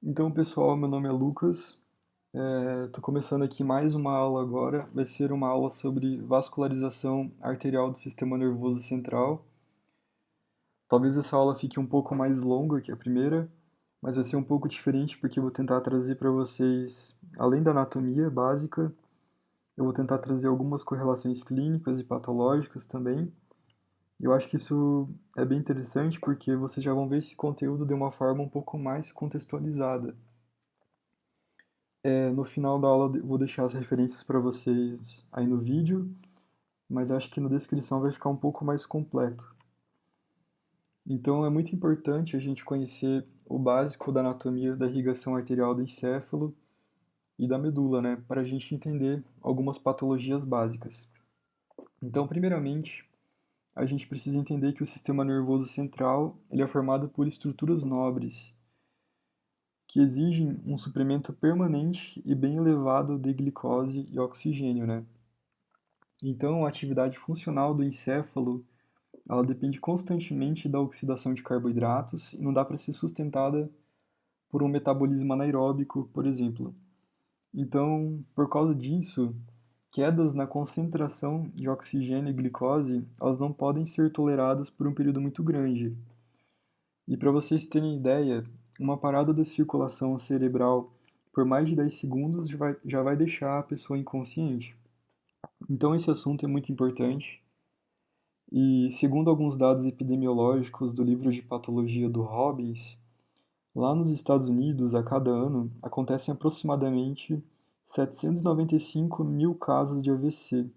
Então, pessoal, meu nome é Lucas. Estou começando aqui mais uma aula agora. Vai ser uma aula sobre vascularização arterial do sistema nervoso central. Talvez essa aula fique um pouco mais longa que a primeira, mas vai ser um pouco diferente porque eu vou tentar trazer para vocês, além da anatomia básica, eu vou tentar trazer algumas correlações clínicas e patológicas também. Eu acho que isso é bem interessante porque vocês já vão ver esse conteúdo de uma forma um pouco mais contextualizada. No final da aula eu vou deixar as referências para vocês aí no vídeo, mas acho que na descrição vai ficar um pouco mais completo. Então é muito importante a gente conhecer o básico da anatomia da irrigação arterial do encéfalo e da medula, né, para a gente entender algumas patologias básicas. Então, primeiramente, a gente precisa entender que o sistema nervoso central ele é formado por estruturas nobres, que exigem um suprimento permanente e bem elevado de glicose e oxigênio, né? Então, a atividade funcional do encéfalo, ela depende constantemente da oxidação de carboidratos e não dá para ser sustentada por um metabolismo anaeróbico, por exemplo. Então, por causa disso, quedas na concentração de oxigênio e glicose, elas não podem ser toleradas por um período muito grande. E para vocês terem ideia, uma parada da circulação cerebral por mais de 10 segundos já vai deixar a pessoa inconsciente. Então, esse assunto é muito importante. E, segundo alguns dados epidemiológicos do livro de patologia do Robbins, lá nos Estados Unidos, a cada ano, acontecem aproximadamente 795 mil casos de AVC.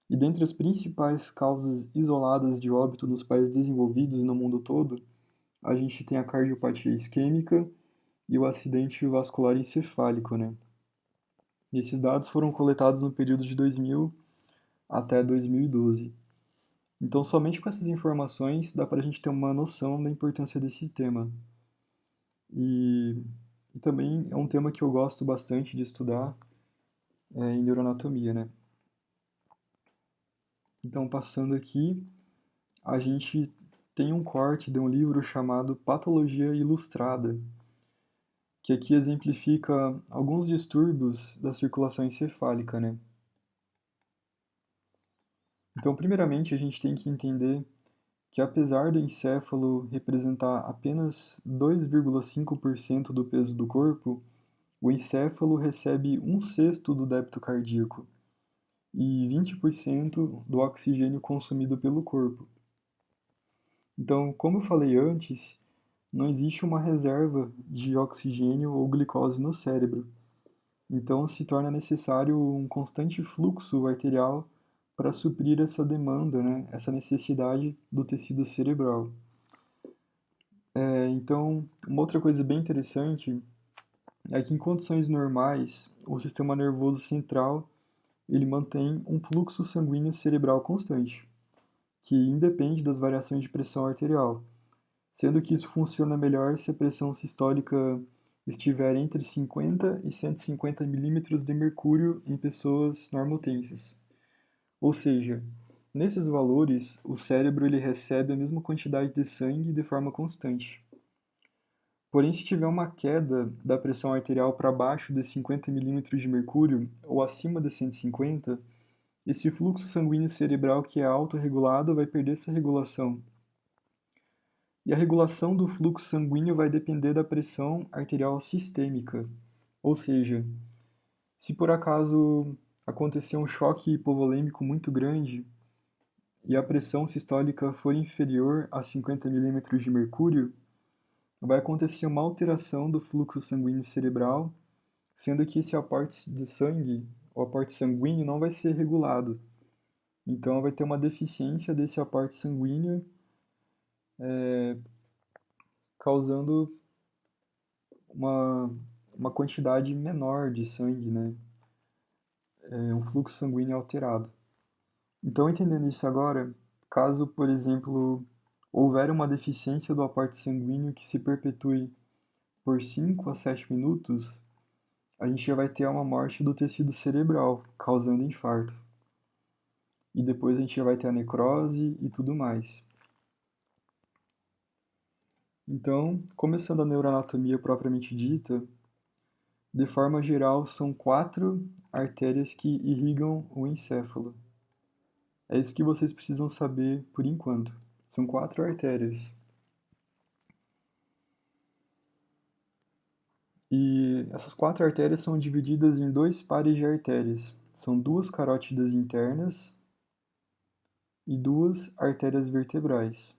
E dentre as principais causas isoladas de óbito nos países desenvolvidos e no mundo todo, a gente tem a cardiopatia isquêmica e o acidente vascular encefálico, né? E esses dados foram coletados no período de 2000 até 2012. Então, somente com essas informações dá para a gente ter uma noção da importância desse tema. E, e também é um tema que eu gosto bastante de estudar em neuroanatomia, né? Então, passando aqui, a gente tem um corte de um livro chamado Patologia Ilustrada, que aqui exemplifica alguns distúrbios da circulação encefálica, né? Então, primeiramente, a gente tem que entender que apesar do encéfalo representar apenas 2,5% do peso do corpo, o encéfalo recebe um sexto do débito cardíaco e 20% do oxigênio consumido pelo corpo. Então, como eu falei antes, não existe uma reserva de oxigênio ou glicose no cérebro. Então, se torna necessário um constante fluxo arterial para suprir essa demanda, né, essa necessidade do tecido cerebral. Então, uma outra coisa bem interessante é que em condições normais, o sistema nervoso central ele mantém um fluxo sanguíneo cerebral constante, que independe das variações de pressão arterial, sendo que isso funciona melhor se a pressão sistólica estiver entre 50 e 150 milímetros de mercúrio em pessoas normotensas. Ou seja, nesses valores, o cérebro ele recebe a mesma quantidade de sangue de forma constante. Porém, se tiver uma queda da pressão arterial para baixo de 50 milímetros de mercúrio ou acima de 150, esse fluxo sanguíneo cerebral que é autorregulado vai perder essa regulação. E a regulação do fluxo sanguíneo vai depender da pressão arterial sistêmica. Ou seja, se por acaso acontecer um choque hipovolêmico muito grande e a pressão sistólica for inferior a 50 milímetros de mercúrio, vai acontecer uma alteração do fluxo sanguíneo cerebral, sendo que esse aporte de sangue, o aporte sanguíneo, não vai ser regulado. Então, vai ter uma deficiência desse aporte sanguíneo, causando uma, uma quantidade menor de sangue, né? Um fluxo sanguíneo alterado. Então, entendendo isso agora, caso, por exemplo, houver uma deficiência do aporte sanguíneo que se perpetue por 5 a 7 minutos, a gente já vai ter uma morte do tecido cerebral, causando infarto. E depois a gente já vai ter a necrose e tudo mais. Então, começando a neuroanatomia propriamente dita, de forma geral, são 4 artérias que irrigam o encéfalo. É isso que vocês precisam saber por enquanto. São 4 artérias. E essas 4 artérias são divididas em 2 pares de artérias. São 2 carótidas internas e 2 artérias vertebrais.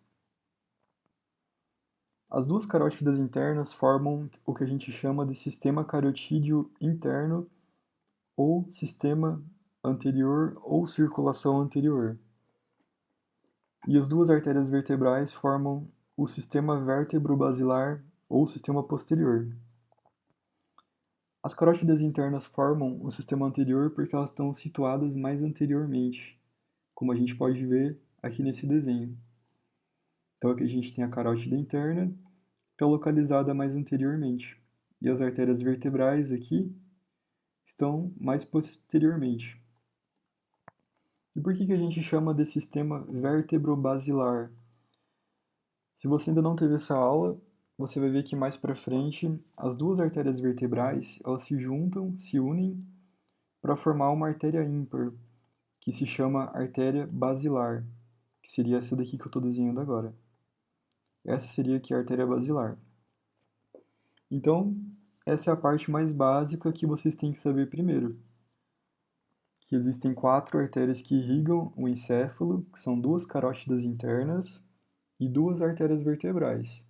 As 2 carótidas internas formam o que a gente chama de sistema carotídeo interno ou sistema anterior ou circulação anterior. E as 2 artérias vertebrais formam o sistema vértebro-basilar ou sistema posterior. As carótidas internas formam o sistema anterior porque elas estão situadas mais anteriormente, como a gente pode ver aqui nesse desenho. Então aqui a gente tem a carótida interna, que é localizada mais anteriormente. E as artérias vertebrais aqui estão mais posteriormente. E por que a gente chama de sistema vértebro-basilar? Se você ainda não teve essa aula, você vai ver que mais para frente as 2 artérias vertebrais elas se juntam, se unem para formar uma artéria ímpar, que se chama artéria basilar, que seria essa daqui que eu estou desenhando agora. Essa seria aqui a artéria basilar. Então, essa é a parte mais básica que vocês têm que saber primeiro. Que existem 4 artérias que irrigam o encéfalo, que são 2 carótidas internas e 2 artérias vertebrais.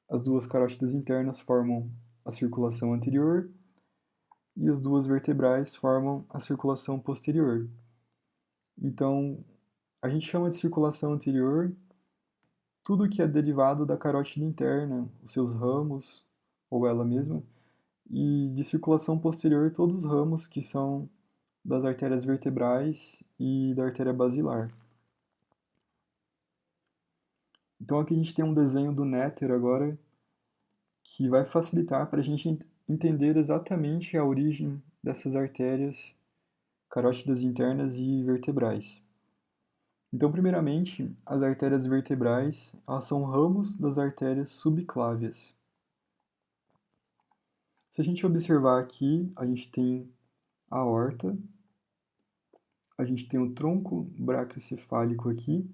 As 2 carótidas internas formam a circulação anterior e as 2 vertebrais formam a circulação posterior. Então, a gente chama de circulação anterior tudo que é derivado da carótida interna, os seus ramos, ou ela mesma, e de circulação posterior todos os ramos que são das artérias vertebrais e da artéria basilar. Então aqui a gente tem um desenho do néter agora, que vai facilitar para a gente entender exatamente a origem dessas artérias carótidas internas e vertebrais. Então, primeiramente, as artérias vertebrais, elas são ramos das artérias subclávias. Se a gente observar aqui, a gente tem a aorta, a gente tem o tronco braquiocefálico aqui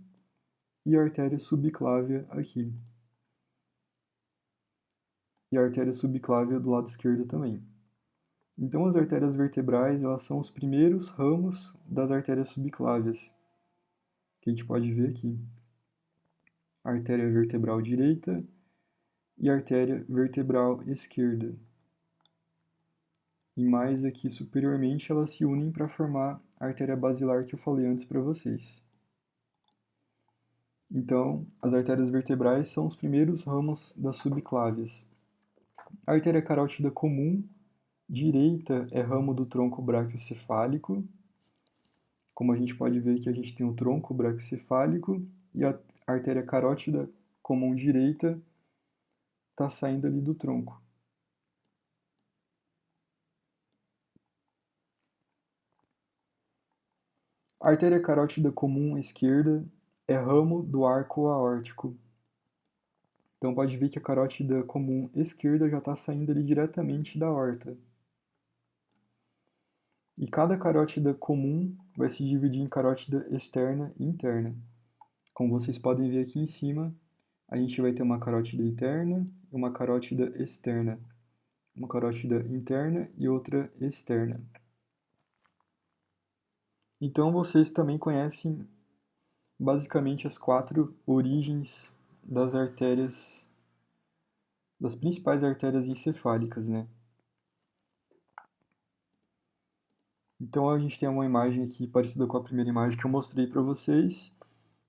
e a artéria subclávia aqui. E a artéria subclávia do lado esquerdo também. Então, as artérias vertebrais, elas são os primeiros ramos das artérias subclávias, que a gente pode ver aqui. A artéria vertebral direita e a artéria vertebral esquerda. E mais aqui superiormente, elas se unem para formar a artéria basilar que eu falei antes para vocês. Então, as artérias vertebrais são os primeiros ramos das subclávias. A artéria carótida comum direita é ramo do tronco braquiocefálico. Como a gente pode ver aqui, a gente tem o tronco braquiocefálico e a artéria carótida comum direita está saindo ali do tronco. A artéria carótida comum esquerda é ramo do arco aórtico. Então pode ver que a carótida comum esquerda já está saindo ali diretamente da aorta. E cada carótida comum vai se dividir em carótida externa e interna. Como vocês podem ver aqui em cima, a gente vai ter uma carótida interna e uma carótida externa. Uma carótida interna e outra externa. Então vocês também conhecem basicamente as 4 origens das artérias, das principais artérias encefálicas, né? Então a gente tem uma imagem aqui parecida com a primeira imagem que eu mostrei para vocês.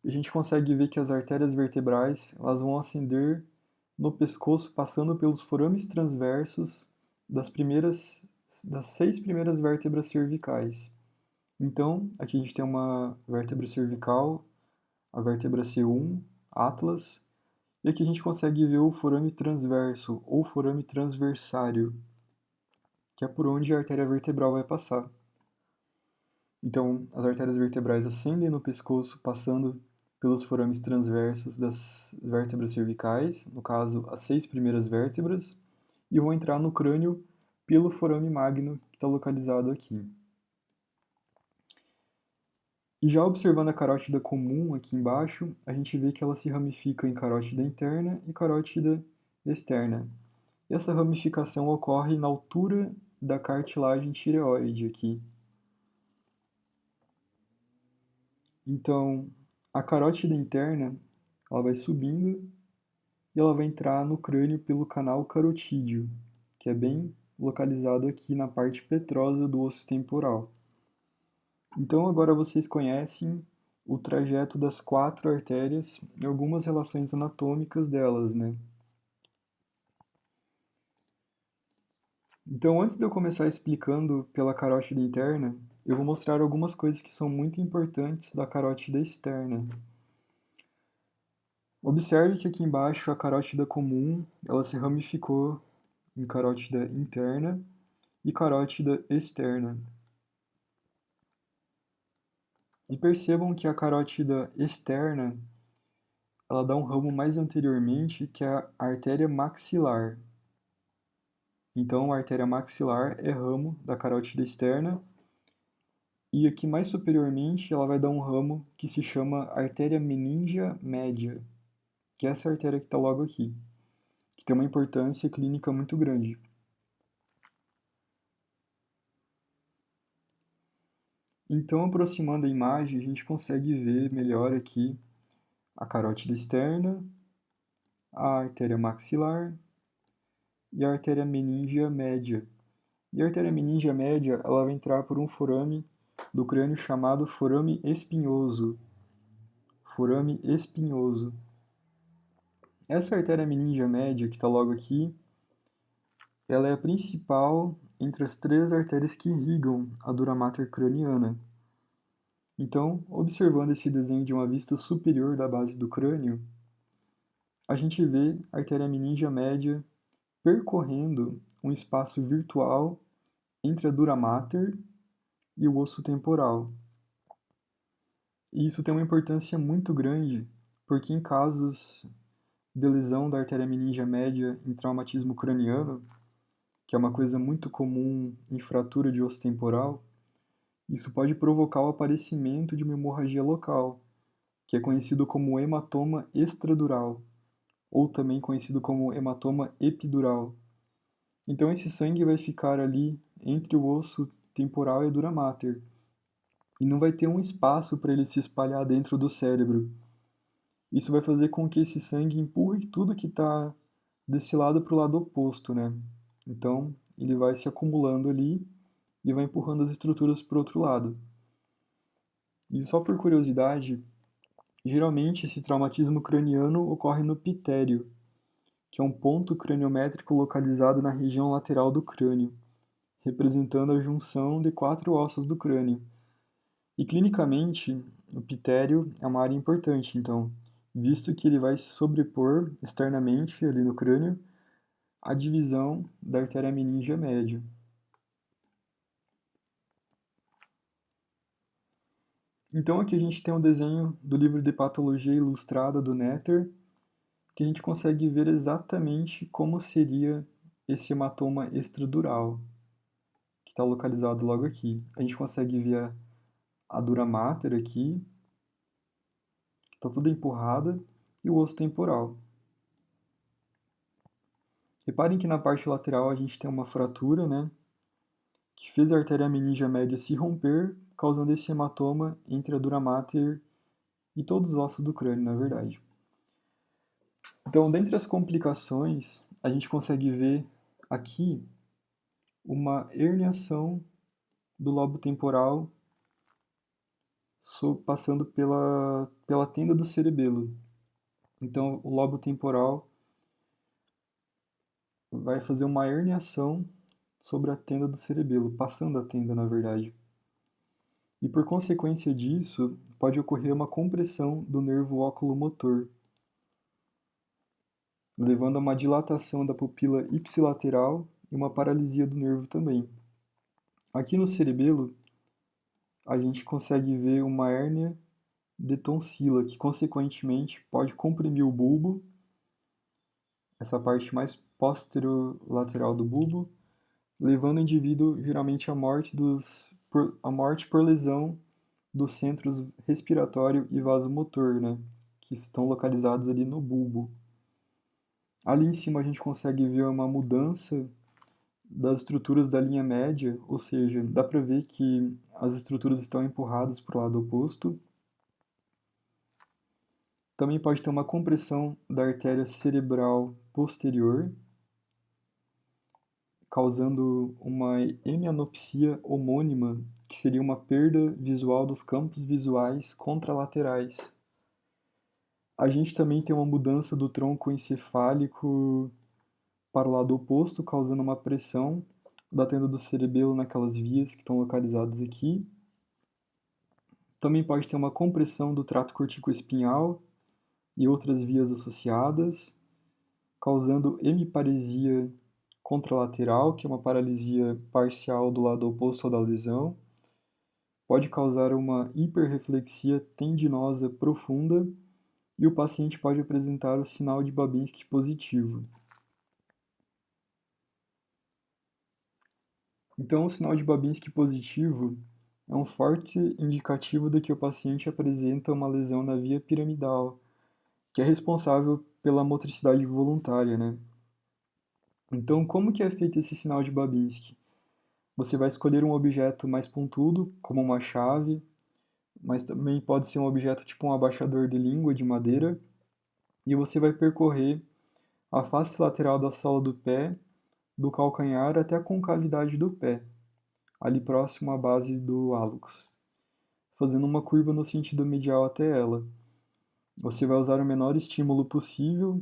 E a gente consegue ver que as artérias vertebrais elas vão ascender no pescoço, passando pelos forames transversos das 6 primeiras vértebras cervicais. Então, aqui a gente tem uma vértebra cervical, a vértebra C1, Atlas, e aqui a gente consegue ver o forame transverso ou forame transversário, que é por onde a artéria vertebral vai passar. Então, as artérias vertebrais ascendem no pescoço, passando pelos forames transversos das vértebras cervicais, no caso, as 6 primeiras vértebras, e vão entrar no crânio pelo forame magno, que está localizado aqui. E já observando a carótida comum aqui embaixo, a gente vê que ela se ramifica em carótida interna e carótida externa. E essa ramificação ocorre na altura da cartilagem tireoide aqui. Então, a carótida interna, ela vai subindo e ela vai entrar no crânio pelo canal carotídeo, que é bem localizado aqui na parte petrosa do osso temporal. Então agora vocês conhecem o trajeto das 4 artérias e algumas relações anatômicas delas, né? Então antes de eu começar explicando pela carótida interna, eu vou mostrar algumas coisas que são muito importantes da carótida externa. Observe que aqui embaixo a carótida comum, ela se ramificou em carótida interna e carótida externa. E percebam que a carótida externa, ela dá um ramo mais anteriormente, que é a artéria maxilar. Então, a artéria maxilar é ramo da carótida externa, e aqui mais superiormente ela vai dar um ramo que se chama artéria meningea média, que é essa artéria que está logo aqui, que tem uma importância clínica muito grande. Então, aproximando a imagem, a gente consegue ver melhor aqui a carótida externa, a artéria maxilar e a artéria meningea média. E a artéria meningea média, ela vai entrar por um forame do crânio chamado forame espinhoso. Forame espinhoso. Essa artéria meningea média, que está logo aqui, ela é a principal entre as 3 artérias que irrigam a dura mater craniana. Então, observando esse desenho de uma vista superior da base do crânio, a gente vê a artéria meningea média percorrendo um espaço virtual entre a dura mater e o osso temporal. E isso tem uma importância muito grande, porque em casos de lesão da artéria meningea média em traumatismo craniano, que é uma coisa muito comum em fratura de osso temporal, isso pode provocar o aparecimento de uma hemorragia local, que é conhecido como hematoma extradural, ou também conhecido como hematoma epidural. Então esse sangue vai ficar ali entre o osso temporal e a dura mater, e não vai ter um espaço para ele se espalhar dentro do cérebro. Isso vai fazer com que esse sangue empurre tudo que está desse lado para o lado oposto, né? Então ele vai se acumulando ali e vai empurrando as estruturas para o outro lado. E só por curiosidade, geralmente esse traumatismo craniano ocorre no pitério, que é um ponto craniométrico localizado na região lateral do crânio, representando a junção de 4 ossos do crânio. E clinicamente, o pitério é uma área importante, então, visto que ele vai se sobrepor externamente ali no crânio à divisão da artéria meningea média. Então aqui a gente tem um desenho do livro de patologia ilustrada do Netter, que a gente consegue ver exatamente como seria esse hematoma extradural, que está localizado logo aqui. A gente consegue ver a dura mater aqui, que está toda empurrada, e o osso temporal. Reparem que na parte lateral a gente tem uma fratura, né, que fez a artéria meningea média se romper, causando esse hematoma entre a dura mater e todos os ossos do crânio, na verdade. Então, dentre as complicações, a gente consegue ver aqui uma herniação do lobo temporal passando pela tenda do cerebelo. Então, o lobo temporal vai fazer uma herniação sobre a tenda do cerebelo, passando a tenda, na verdade. E por consequência disso, pode ocorrer uma compressão do nervo oculomotor, levando a uma dilatação da pupila ipsilateral e uma paralisia do nervo também. Aqui no cerebelo, a gente consegue ver uma hérnia de tonsila, que consequentemente pode comprimir o bulbo, essa parte mais posterolateral do bulbo, levando o indivíduo geralmente à morte por lesão dos centros respiratório e vasomotor, né, que estão localizados ali no bulbo. Ali em cima a gente consegue ver uma mudança das estruturas da linha média, ou seja, dá para ver que as estruturas estão empurradas para o lado oposto. Também pode ter uma compressão da artéria cerebral posterior, causando uma hemianopsia homônima, que seria uma perda visual dos campos visuais contralaterais. A gente também tem uma mudança do tronco encefálico para o lado oposto, causando uma pressão da tenda do cerebelo naquelas vias que estão localizadas aqui. Também pode ter uma compressão do trato corticoespinhal e outras vias associadas, causando hemiparesia contralateral, que é uma paralisia parcial do lado oposto ao da lesão. Pode causar uma hiperreflexia tendinosa profunda e o paciente pode apresentar o sinal de Babinski positivo. Então, o sinal de Babinski positivo é um forte indicativo de que o paciente apresenta uma lesão na via piramidal, que é responsável pela motricidade voluntária, né? Então, como que é feito esse sinal de Babinski? Você vai escolher um objeto mais pontudo, como uma chave, mas também pode ser um objeto tipo um abaixador de língua de madeira, e você vai percorrer a face lateral da sola do pé, do calcanhar até a concavidade do pé, ali próximo à base do hálux, fazendo uma curva no sentido medial até ela. Você vai usar o menor estímulo possível,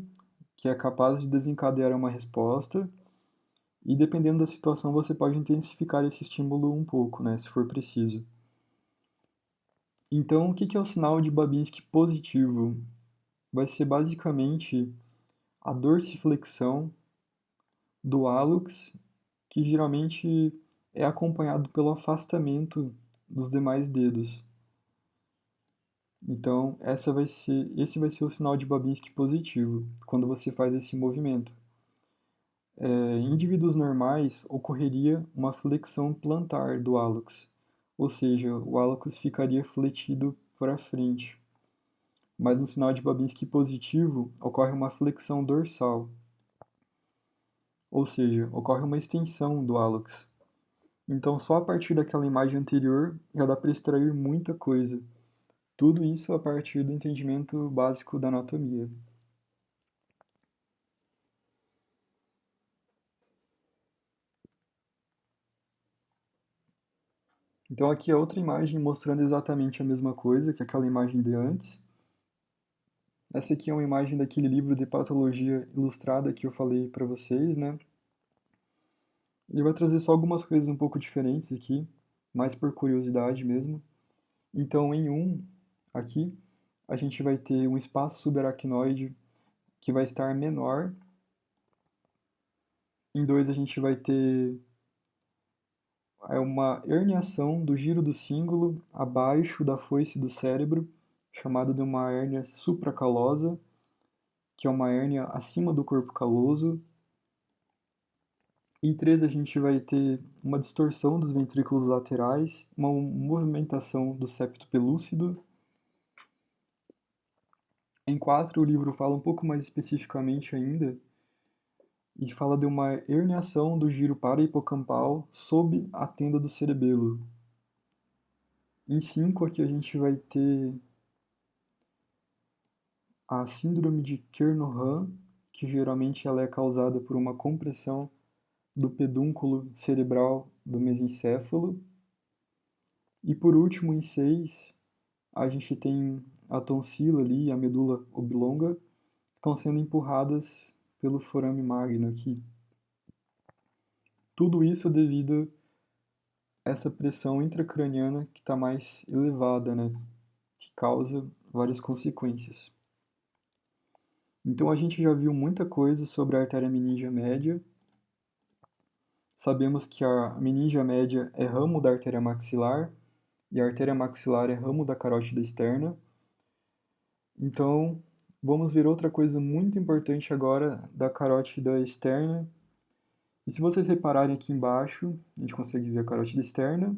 que é capaz de desencadear uma resposta, e dependendo da situação você pode intensificar esse estímulo um pouco, né, se for preciso. Então, o que é o sinal de Babinski positivo? Vai ser basicamente a dorsiflexão do hálux, que geralmente é acompanhado pelo afastamento dos demais dedos. Então, esse vai ser o sinal de Babinski positivo, quando você faz esse movimento. Em indivíduos normais, ocorreria uma flexão plantar do hálux, ou seja, o hálux ficaria fletido para frente. Mas no sinal de Babinski positivo, ocorre uma flexão dorsal, ou seja, ocorre uma extensão do hálux. Então, só a partir daquela imagem anterior já dá para extrair muita coisa. Tudo isso a partir do entendimento básico da anatomia. Então, aqui é outra imagem mostrando exatamente a mesma coisa que aquela imagem de antes. Essa aqui é uma imagem daquele livro de patologia ilustrada que eu falei para vocês, né? Ele vai trazer só algumas coisas um pouco diferentes aqui, mais por curiosidade mesmo. Então, em aqui, a gente vai ter um espaço subaracnoide que vai estar menor. Em 2, a gente vai ter uma herniação do giro do cíngulo abaixo da foice do cérebro, chamada de uma hérnia supracalosa, que é uma hérnia acima do corpo caloso. Em 3, a gente vai ter uma distorção dos ventrículos laterais, uma movimentação do septo pelúcido. Em 4, o livro fala um pouco mais especificamente ainda e fala de uma herniação do giro parahipocampal sob a tenda do cerebelo. Em 5, aqui a gente vai ter a síndrome de Kernohan, que geralmente ela é causada por uma compressão do pedúnculo cerebral do mesencéfalo. E por último, em 6, a gente tem a tonsila ali e a medula oblonga que estão sendo empurradas pelo forame magno aqui. Tudo isso devido a essa pressão intracraniana que está mais elevada, né? Que causa várias consequências. Então a gente já viu muita coisa sobre a artéria meningia média. Sabemos que a meningia média é ramo da artéria maxilar e a artéria maxilar é ramo da carótida externa. Então, vamos ver outra coisa muito importante agora da carótida externa. E se vocês repararem aqui embaixo, a gente consegue ver a carótida externa,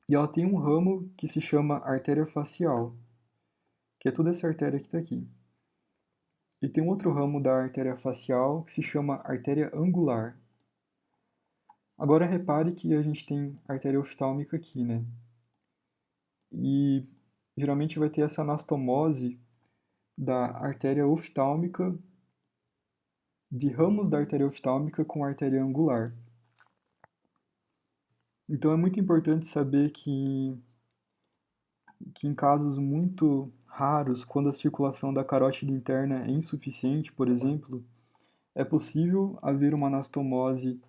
e ela tem um ramo que se chama artéria facial, que é toda essa artéria que está aqui. E tem um outro ramo da artéria facial que se chama artéria angular. Agora repare que a gente tem artéria oftálmica aqui, né? E geralmente vai ter essa anastomose da artéria oftálmica, de ramos da artéria oftálmica com a artéria angular. Então é muito importante saber que em casos muito raros, quando a circulação da carótida interna é insuficiente, por exemplo, é possível haver uma anastomose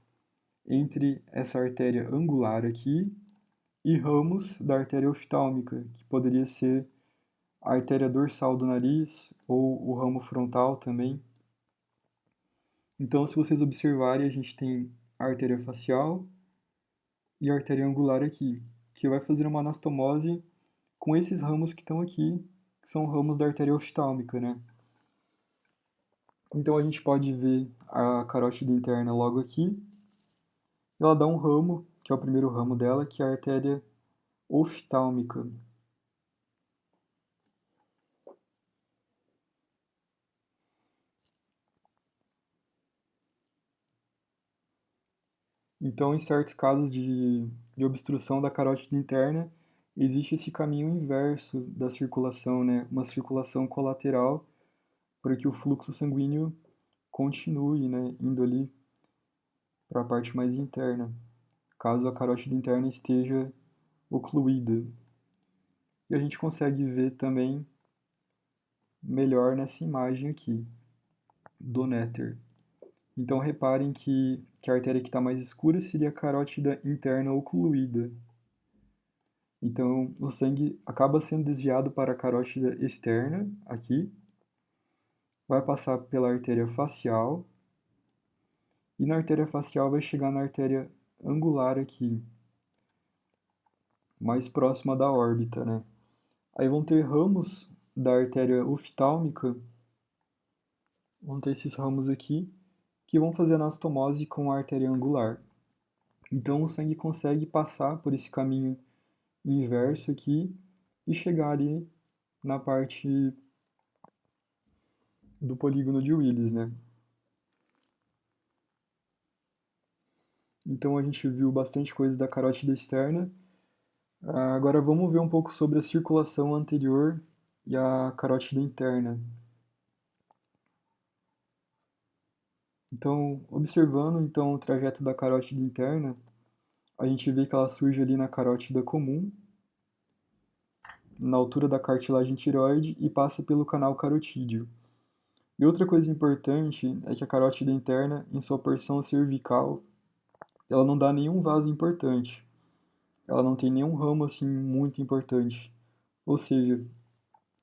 entre essa artéria angular aqui e ramos da artéria oftálmica, que poderia ser a artéria dorsal do nariz ou o ramo frontal também. Então, se vocês observarem, a gente tem a artéria facial e a artéria angular aqui, que vai fazer uma anastomose com esses ramos que estão aqui, que são ramos da artéria oftálmica, né? Então a gente pode ver a carótida interna logo aqui. Ela dá um ramo, que é o primeiro ramo dela, que é a artéria oftálmica. Então, em certos casos de obstrução da carótida interna, existe esse caminho inverso da circulação, né? Uma circulação colateral para que o fluxo sanguíneo continue, né? Indo ali para a parte mais interna, caso a carótida interna esteja ocluída. E a gente consegue ver também melhor nessa imagem aqui, do néter. Então reparem que a artéria que está mais escura seria a carótida interna ocluída. Então o sangue acaba sendo desviado para a carótida externa, aqui, vai passar pela artéria facial, e na artéria facial vai chegar na artéria angular aqui, mais próxima da órbita, né? Aí vão ter ramos da artéria oftálmica, vão ter esses ramos aqui, que vão fazer anastomose com a artéria angular. Então o sangue consegue passar por esse caminho inverso aqui e chegar ali na parte do polígono de Willis, né? Então a gente viu bastante coisa da carótida externa. Agora vamos ver um pouco sobre a circulação anterior e a carótida interna. Então, observando então o trajeto da carótida interna, a gente vê que ela surge ali na carótida comum, na altura da cartilagem tireoide e passa pelo canal carotídeo. E outra coisa importante é que a carótida interna, em sua porção cervical, ela não dá nenhum vaso importante. Ela não tem nenhum ramo assim muito importante. Ou seja,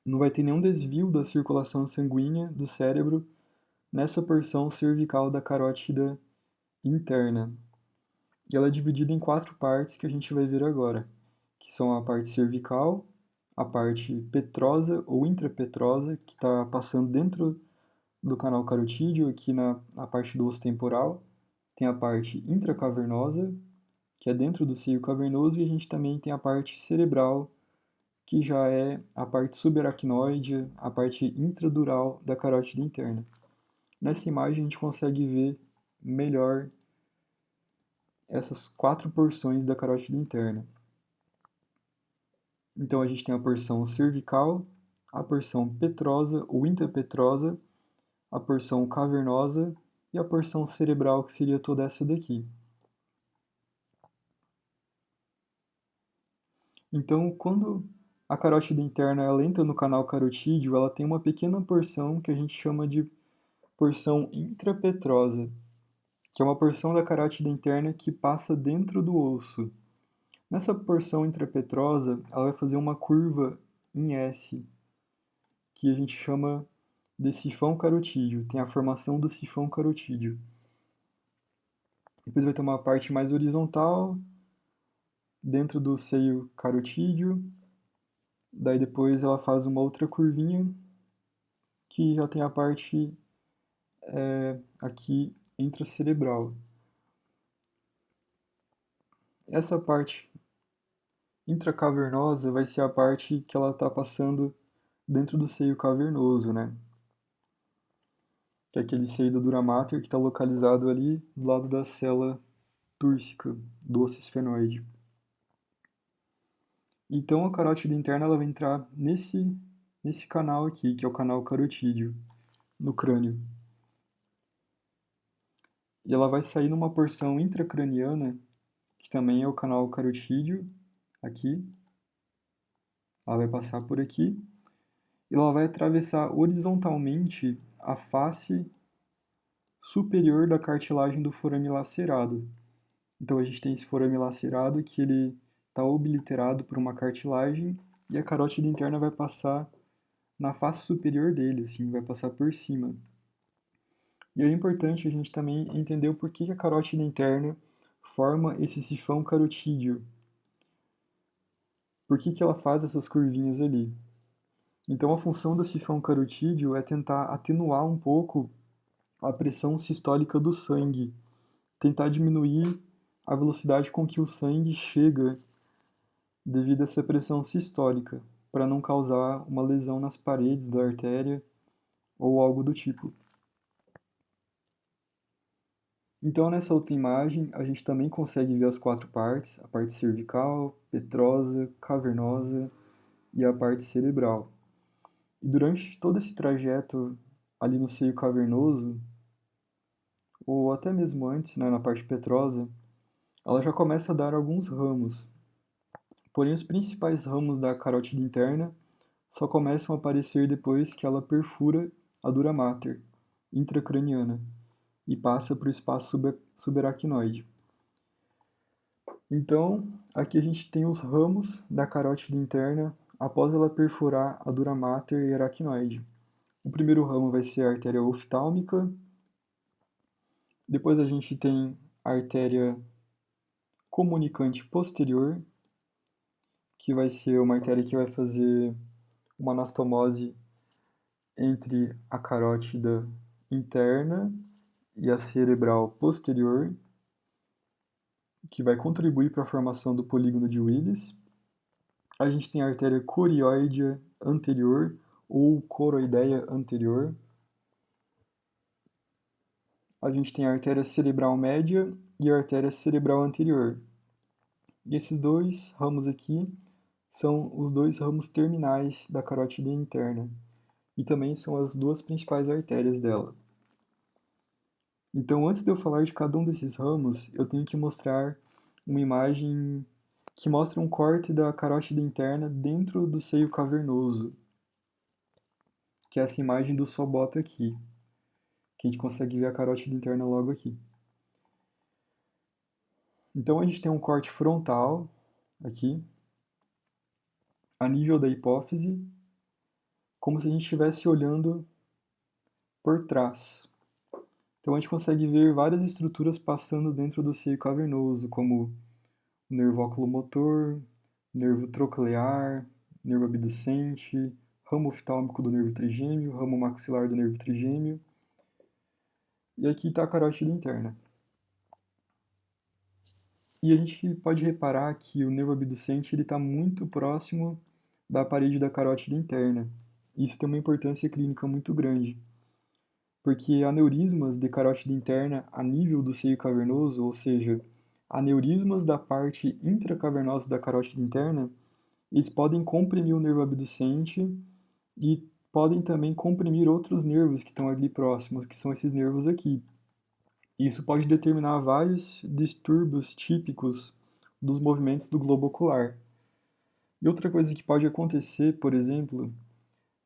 não vai ter nenhum desvio da circulação sanguínea do cérebro nessa porção cervical da carótida interna. E ela é dividida em 4 partes que a gente vai ver agora, que são a parte cervical, a parte petrosa ou intrapetrosa, que está passando dentro do canal carotídeo, aqui na parte do osso temporal. Tem a parte intracavernosa, que é dentro do seio cavernoso, e a gente também tem a parte cerebral, que já é a parte subaracnoide, a parte intradural da carótida interna. Nessa imagem a gente consegue ver melhor essas 4 porções da carótida interna. Então a gente tem a porção cervical, a porção petrosa ou intrapetrosa, a porção cavernosa e a porção cerebral, que seria toda essa daqui. Então, quando a carótida interna ela entra no canal carotídeo, ela tem uma pequena porção que a gente chama de porção intrapetrosa, que é uma porção da carótida interna que passa dentro do osso. Nessa porção intrapetrosa, ela vai fazer uma curva em S, que a gente chama de sifão carotídeo. Tem a formação do sifão carotídeo. Depois vai ter uma parte mais horizontal, dentro do seio carotídeo, Daí depois ela faz uma outra curvinha que já tem a parte aqui intracerebral. Essa parte intracavernosa vai ser a parte que ela está passando dentro do seio cavernoso, né? Que é aquele seio da dura mater que está localizado ali do lado da célula túrcica do osso esfenoide. Então a carótida interna ela vai entrar nesse canal aqui, que é o canal carotídeo, no crânio. E ela vai sair numa porção intracraniana, que também é o canal carotídeo, aqui. Ela vai passar por aqui. E ela vai atravessar horizontalmente a face superior da cartilagem do forame lacerado. Então a gente tem esse forame lacerado que ele está obliterado por uma cartilagem e a carótida interna vai passar na face superior dele, assim, vai passar por cima. E é importante a gente também entender o porquê que a carótida interna forma esse sifão carotídeo. Por que que ela faz essas curvinhas ali? Então a função do sifão carotídeo é tentar atenuar um pouco a pressão sistólica do sangue, tentar diminuir a velocidade com que o sangue chega devido a essa pressão sistólica, para não causar uma lesão nas paredes da artéria ou algo do tipo. Então, nessa outra imagem, a gente também consegue ver as quatro partes, a parte cervical, petrosa, cavernosa e a parte cerebral. E durante todo esse trajeto ali no seio cavernoso, ou até mesmo antes, né, na parte petrosa, ela já começa a dar alguns ramos. Porém, os principais ramos da carótida interna só começam a aparecer depois que ela perfura a dura mater intracraniana e passa para o espaço subaracnoide. Então, aqui a gente tem os ramos da carótida interna após ela perfurar a dura mater e aracnoide. O primeiro ramo vai ser a artéria oftálmica, depois a gente tem a artéria comunicante posterior, que vai ser uma artéria que vai fazer uma anastomose entre a carótida interna e a cerebral posterior, que vai contribuir para a formação do polígono de Willis. A gente tem a artéria corioidea anterior ou coroideia anterior. A gente tem a artéria cerebral média e a artéria cerebral anterior. E esses dois ramos aqui são os dois ramos terminais da carótida interna e também são as duas principais artérias dela. Então, antes de eu falar de cada um desses ramos, eu tenho que mostrar uma imagem que mostra um corte da carótida interna dentro do seio cavernoso, que é essa imagem do sobota aqui, que a gente consegue ver a carótida interna logo aqui. Então, a gente tem um corte frontal aqui, a nível da hipófise, como se a gente estivesse olhando por trás. Então, a gente consegue ver várias estruturas passando dentro do seio cavernoso, como o nervo oculomotor, nervo troclear, nervo abducente, ramo oftálmico do nervo trigêmeo, ramo maxilar do nervo trigêmeo. E aqui está a carótida interna. E a gente pode reparar que o nervo abducente está muito próximo da parede da carótida interna. Isso tem uma importância clínica muito grande, porque aneurismas de carótida interna a nível do seio cavernoso, ou seja, aneurismas da parte intracavernosa da carótida interna, eles podem comprimir o nervo abducente e podem também comprimir outros nervos que estão ali próximos, que são esses nervos aqui. Isso pode determinar vários distúrbios típicos dos movimentos do globo ocular. E outra coisa que pode acontecer, por exemplo,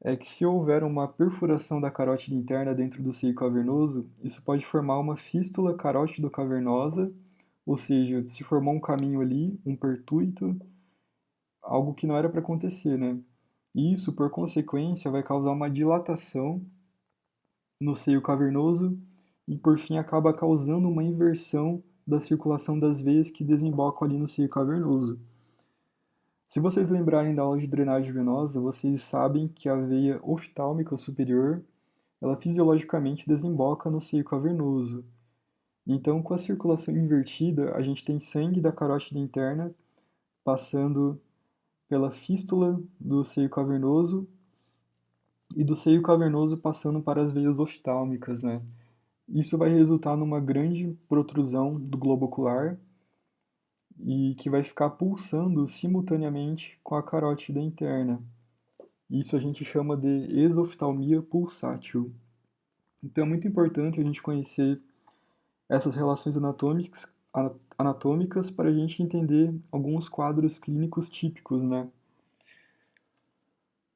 é que se houver uma perfuração da carótida interna dentro do seio cavernoso, isso pode formar uma fístula carótido-cavernosa, ou seja, se formou um caminho ali, um pertuito, algo que não era para acontecer, né? E isso, por consequência, vai causar uma dilatação no seio cavernoso e, por fim, acaba causando uma inversão da circulação das veias que desembocam ali no seio cavernoso. Se vocês lembrarem da aula de drenagem venosa, vocês sabem que a veia oftálmica superior, ela fisiologicamente desemboca no seio cavernoso. Então, com a circulação invertida, a gente tem sangue da carótida interna passando pela fístula do seio cavernoso e do seio cavernoso passando para as veias oftálmicas, né? Isso vai resultar numa grande protrusão do globo ocular e que vai ficar pulsando simultaneamente com a carótida interna. Isso a gente chama de exoftalmia pulsátil. Então é muito importante a gente conhecer essas relações anatômicas para a gente entender alguns quadros clínicos típicos, né?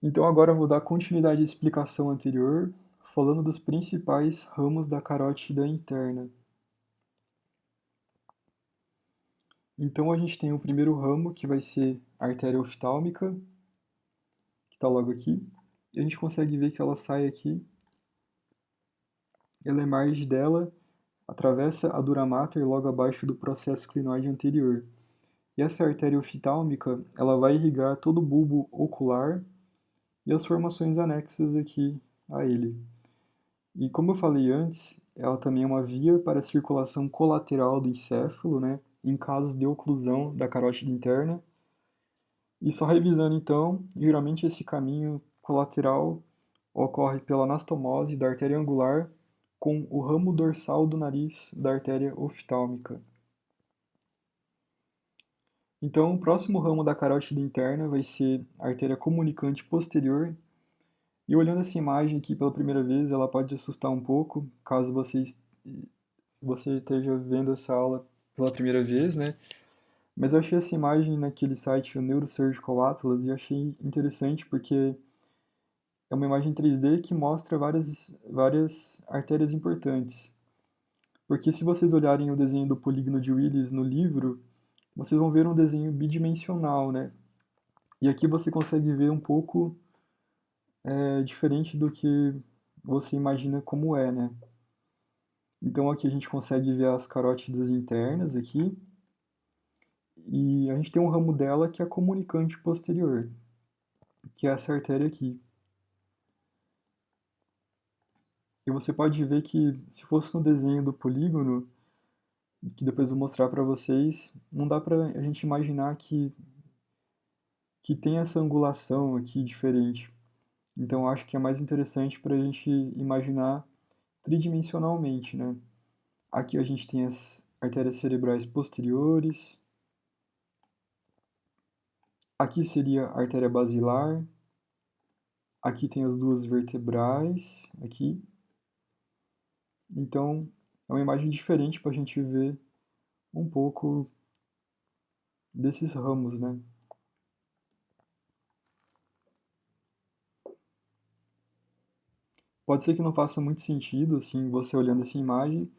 Então agora eu vou dar continuidade à explicação anterior, falando dos principais ramos da carótida interna. Então a gente tem o primeiro ramo, que vai ser a artéria oftálmica, que está logo aqui. E a gente consegue ver que ela sai aqui, ela emerge dela, atravessa a dura mater logo abaixo do processo clinoide anterior. E essa artéria oftálmica, ela vai irrigar todo o bulbo ocular e as formações anexas aqui a ele. E como eu falei antes, ela também é uma via para a circulação colateral do encéfalo, né, em casos de oclusão da carótida interna. E só revisando então, geralmente esse caminho colateral ocorre pela anastomose da artéria angular com o ramo dorsal do nariz da artéria oftálmica. Então, o próximo ramo da carótida interna vai ser a artéria comunicante posterior. E olhando essa imagem aqui pela primeira vez, ela pode assustar um pouco, caso você esteja vendo essa aula pela primeira vez, né? Mas eu achei essa imagem naquele site, o Neurosurgical Atlas, e achei interessante porque é uma imagem 3D que mostra várias artérias importantes. Porque se vocês olharem o desenho do polígono de Willis no livro, vocês vão ver um desenho bidimensional, né? E aqui você consegue ver um pouco diferente do que você imagina como é, né? Então aqui a gente consegue ver as carótidas internas aqui, e a gente tem um ramo dela que é a comunicante posterior, que é essa artéria aqui. E você pode ver que se fosse no desenho do polígono, que depois eu vou mostrar para vocês, não dá para a gente imaginar que tem essa angulação aqui diferente. Então eu acho que é mais interessante para a gente imaginar tridimensionalmente, né? Aqui a gente tem as artérias cerebrais posteriores. Aqui seria a artéria basilar. Aqui tem as duas vertebrais, aqui. Então, é uma imagem diferente para a gente ver um pouco desses ramos, né? Pode ser que não faça muito sentido, assim, você olhando essa imagem,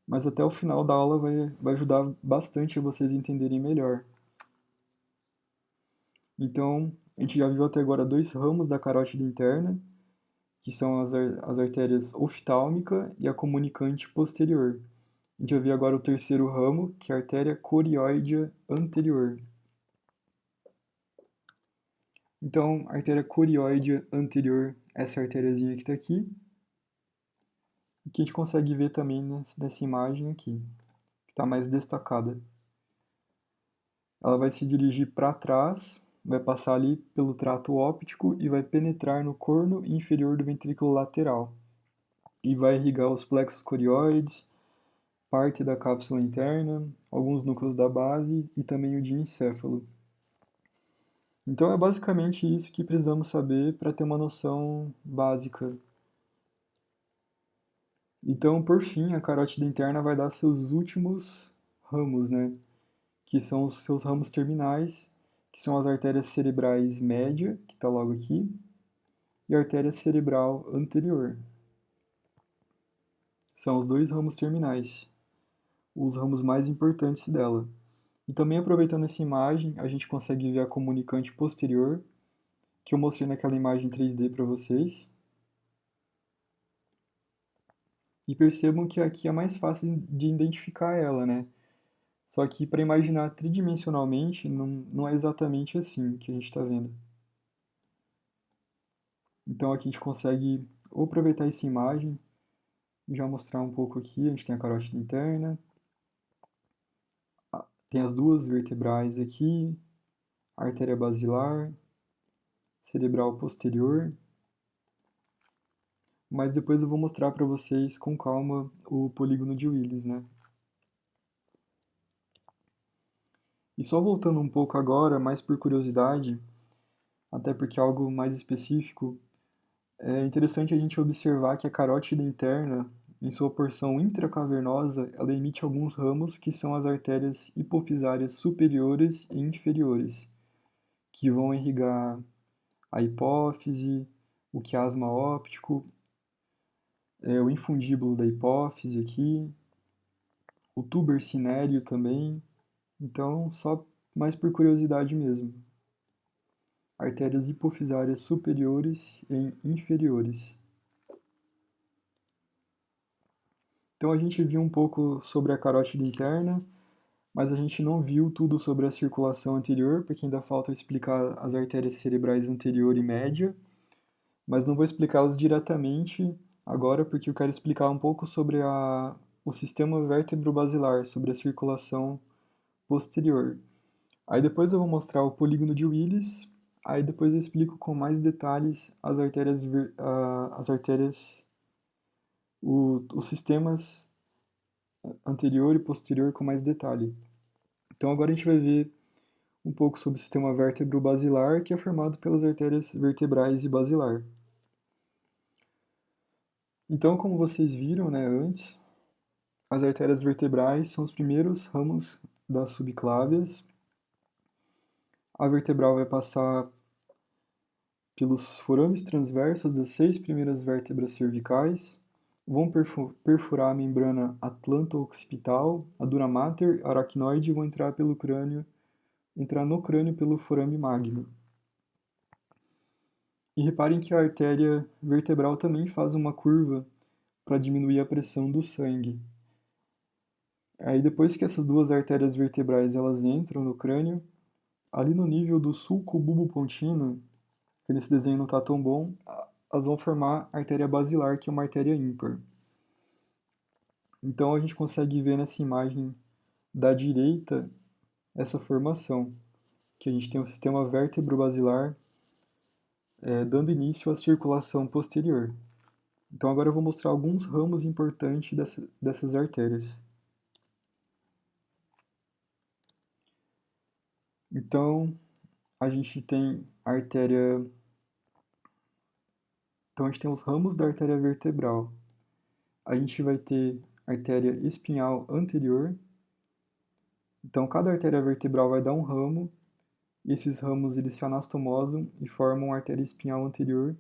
mas até o final da aula vai ajudar bastante a vocês entenderem melhor. Então, a gente já viu até agora dois ramos da carótida interna, que são as artérias oftálmica e a comunicante posterior. A gente vai ver agora o terceiro ramo, que é a artéria corióidea anterior. Então, a artéria corióidea anterior, essa artériazinha que está aqui, e que a gente consegue ver também nessa imagem aqui, que está mais destacada. Ela vai se dirigir para trás, vai passar ali pelo trato óptico e vai penetrar no corno inferior do ventrículo lateral. E vai irrigar os plexos corióides, parte da cápsula interna, alguns núcleos da base e também o diencéfalo. Então é basicamente isso que precisamos saber para ter uma noção básica. Então, por fim, a carótida interna vai dar seus últimos ramos, né? Que são os seus ramos terminais, que são as artérias cerebrais média, que está logo aqui, e a artéria cerebral anterior. São os dois ramos terminais, os ramos mais importantes dela. E também aproveitando essa imagem, a gente consegue ver a comunicante posterior, que eu mostrei naquela imagem 3D para vocês. E percebam que aqui é mais fácil de identificar ela, né? Só que para imaginar tridimensionalmente, não é exatamente assim que a gente está vendo. Então aqui a gente consegue ou aproveitar essa imagem e já mostrar um pouco aqui. A gente tem a carótida interna, tem as duas vertebrais aqui, a artéria basilar, cerebral posterior, mas depois eu vou mostrar para vocês com calma o polígono de Willis, né? E só voltando um pouco agora, mais por curiosidade, até porque é algo mais específico, é interessante a gente observar que a carótida interna, em sua porção intracavernosa, ela emite alguns ramos que são as artérias hipofisárias superiores e inferiores, que vão irrigar a hipófise, o quiasma óptico, o infundíbulo da hipófise aqui, o tuber cinéreo também. Então, só mais por curiosidade mesmo. Artérias hipofisárias superiores e inferiores. Então a gente viu um pouco sobre a carótida interna, mas a gente não viu tudo sobre a circulação anterior, porque ainda falta explicar as artérias cerebrais anterior e média, mas não vou explicá-las diretamente agora, porque eu quero explicar um pouco sobre o sistema vértebro-basilar, sobre a circulação posterior. Aí depois eu vou mostrar o polígono de Willis, aí depois eu explico com mais detalhes as artérias, os sistemas anterior e posterior com mais detalhe. Então agora a gente vai ver um pouco sobre o sistema vértebro-basilar, que é formado pelas artérias vertebrais e basilar. Então, como vocês viram, né, antes, as artérias vertebrais são os primeiros ramos das subclávias. A vertebral vai passar pelos forames transversos das 6 primeiras vértebras cervicais, vão perfurar a membrana atlanto-occipital, a dura mater, aracnoide e vão entrar no crânio pelo forame magno. E reparem que a artéria vertebral também faz uma curva para diminuir a pressão do sangue. Aí depois que essas duas artérias vertebrais elas entram no crânio, ali no nível do sulco bulbopontino, que nesse desenho não está tão bom, elas vão formar a artéria basilar, que é uma artéria ímpar. Então a gente consegue ver nessa imagem da direita essa formação, que a gente tem o sistema vértebro-basilar dando início à circulação posterior. Então agora eu vou mostrar alguns ramos importantes dessas artérias. Então a gente tem a artéria. Então a gente tem os ramos da artéria vertebral. A gente vai ter artéria espinhal anterior. Então cada artéria vertebral vai dar um ramo, e esses ramos eles se anastomosam e formam a artéria espinhal anterior,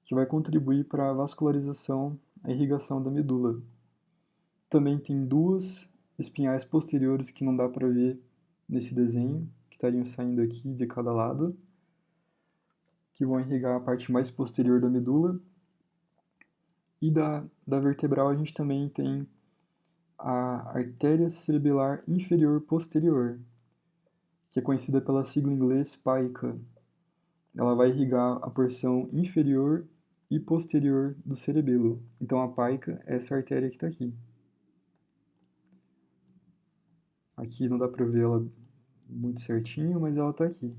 que vai contribuir para a vascularização, a irrigação da medula. Também tem duas espinhais posteriores que não dá para ver nesse desenho, que estariam saindo aqui de cada lado, que vão irrigar a parte mais posterior da medula. E da vertebral a gente também tem a artéria cerebelar inferior posterior, que é conhecida pela sigla em inglês PICA. Ela vai irrigar a porção inferior e posterior do cerebelo. Então a PICA é essa artéria que está aqui. Aqui não dá para ver ela muito certinho, mas ela está aqui.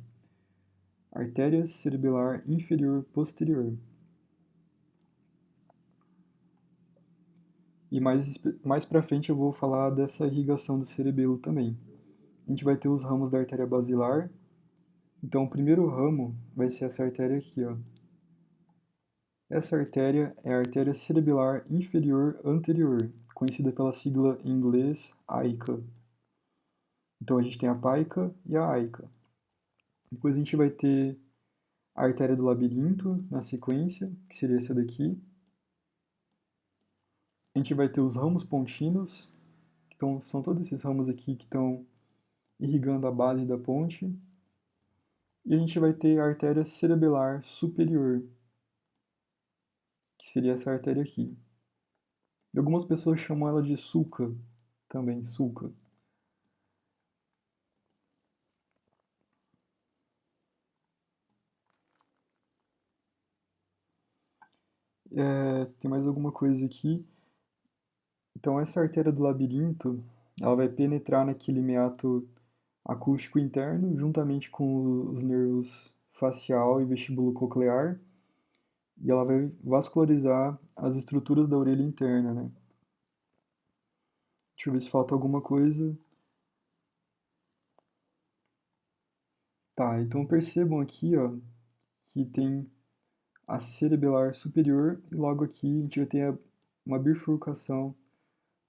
Artéria cerebelar inferior posterior. E mais para frente eu vou falar dessa irrigação do cerebelo também. A gente vai ter os ramos da artéria basilar. Então o primeiro ramo vai ser essa artéria aqui, ó. Essa artéria é a artéria cerebelar inferior anterior, conhecida pela sigla em inglês AICA. Então a gente tem a PICA e a AICA. Depois a gente vai ter a artéria do labirinto na sequência, que seria essa daqui. A gente vai ter os ramos pontinos, então são todos esses ramos aqui que estão irrigando a base da ponte. E a gente vai ter a artéria cerebelar superior, que seria essa artéria aqui. E algumas pessoas chamam ela de sulca, também, sulca. Tem mais alguma coisa aqui. Então, essa artéria do labirinto, ela vai penetrar naquele meato acústico interno, juntamente com os nervos facial e vestíbulo coclear, e ela vai vascularizar as estruturas da orelha interna, né? Deixa eu ver se falta alguma coisa. Tá, então percebam aqui, ó, que tem a cerebelar superior e logo aqui a gente vai ter uma bifurcação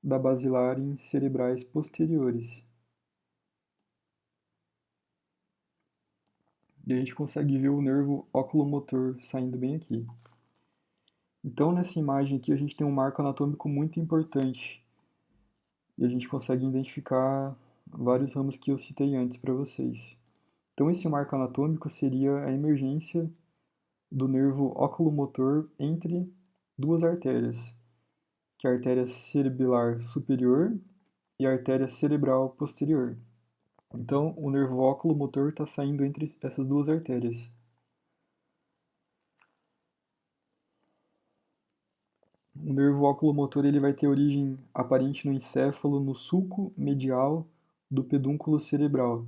da basilar em cerebrais posteriores. E a gente consegue ver o nervo oculomotor saindo bem aqui. Então, nessa imagem aqui, a gente tem um marco anatômico muito importante. E a gente consegue identificar vários ramos que eu citei antes para vocês. Então, esse marco anatômico seria a emergência do nervo oculomotor entre duas artérias, que é a artéria cerebelar superior e a artéria cerebral posterior. Então, o nervo oculomotor está saindo entre essas duas artérias. O nervo oculomotor ele vai ter origem aparente no encéfalo, no sulco medial do pedúnculo cerebral.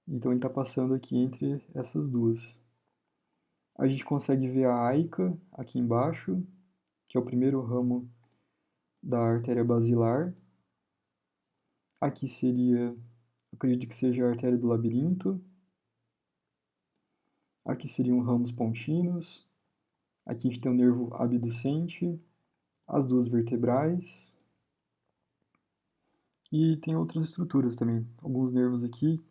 Então ele está passando aqui entre essas duas. A gente consegue ver a áica aqui embaixo, que é o primeiro ramo da artéria basilar. Aqui seria, acredito que seja a artéria do labirinto. Aqui seriam ramos pontinos. Aqui a gente tem o nervo abducente, as duas vertebrais. E tem outras estruturas também. Alguns nervos aqui,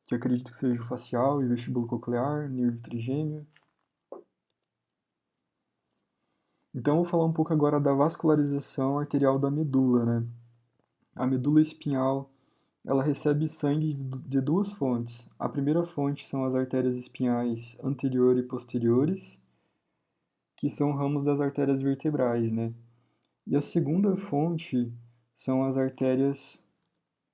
que acredito que seja o facial e vestíbulo coclear, nervo trigêmeo. Então, eu vou falar um pouco agora da vascularização arterial da medula, né? A medula espinhal, ela recebe sangue de duas fontes. A primeira fonte são as artérias espinhais anterior e posteriores, que são ramos das artérias vertebrais, né? E a segunda fonte são as artérias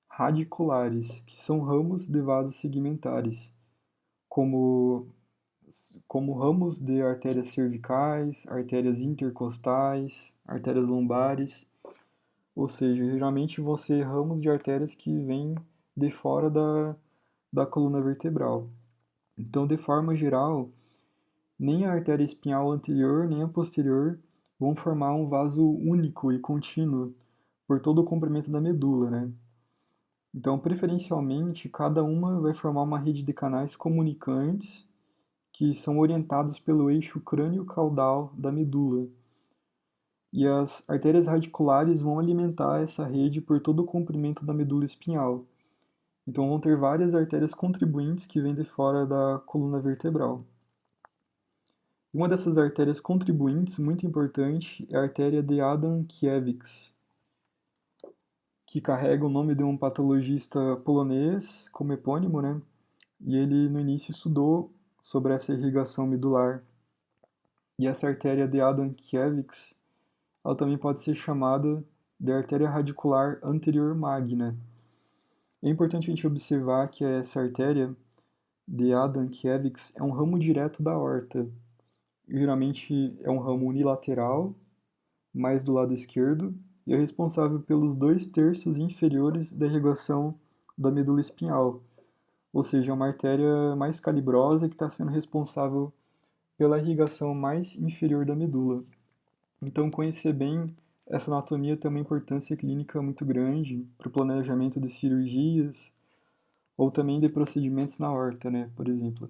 radiculares, que são ramos de vasos segmentares, como, como ramos de artérias cervicais, artérias intercostais, artérias lombares, ou seja, geralmente vão ser ramos de artérias que vêm de fora da coluna vertebral. Então, de forma geral, nem a artéria espinhal anterior nem a posterior vão formar um vaso único e contínuo por todo o comprimento da medula, né? Então, preferencialmente, cada uma vai formar uma rede de canais comunicantes que são orientados pelo eixo crânio-caudal da medula. E as artérias radiculares vão alimentar essa rede por todo o comprimento da medula espinhal. Então, vão ter várias artérias contribuintes que vêm de fora da coluna vertebral. Uma dessas artérias contribuintes, muito importante, é a artéria de Adam-Kiewicz, que carrega o nome de um patologista polonês como epônimo, né? E ele no início estudou sobre essa irrigação medular. E essa artéria de Adam-Kiewicz, ela também pode ser chamada de artéria radicular anterior magna. É importante a gente observar que essa artéria de Adam-Kiewicz é um ramo direto da aorta. Geralmente é um ramo unilateral, mais do lado esquerdo, e é responsável pelos 2/3 inferiores da irrigação da medula espinhal, ou seja, é uma artéria mais calibrosa que está sendo responsável pela irrigação mais inferior da medula. Então, conhecer bem essa anatomia tem uma importância clínica muito grande para o planejamento de cirurgias ou também de procedimentos na horta, né, por exemplo.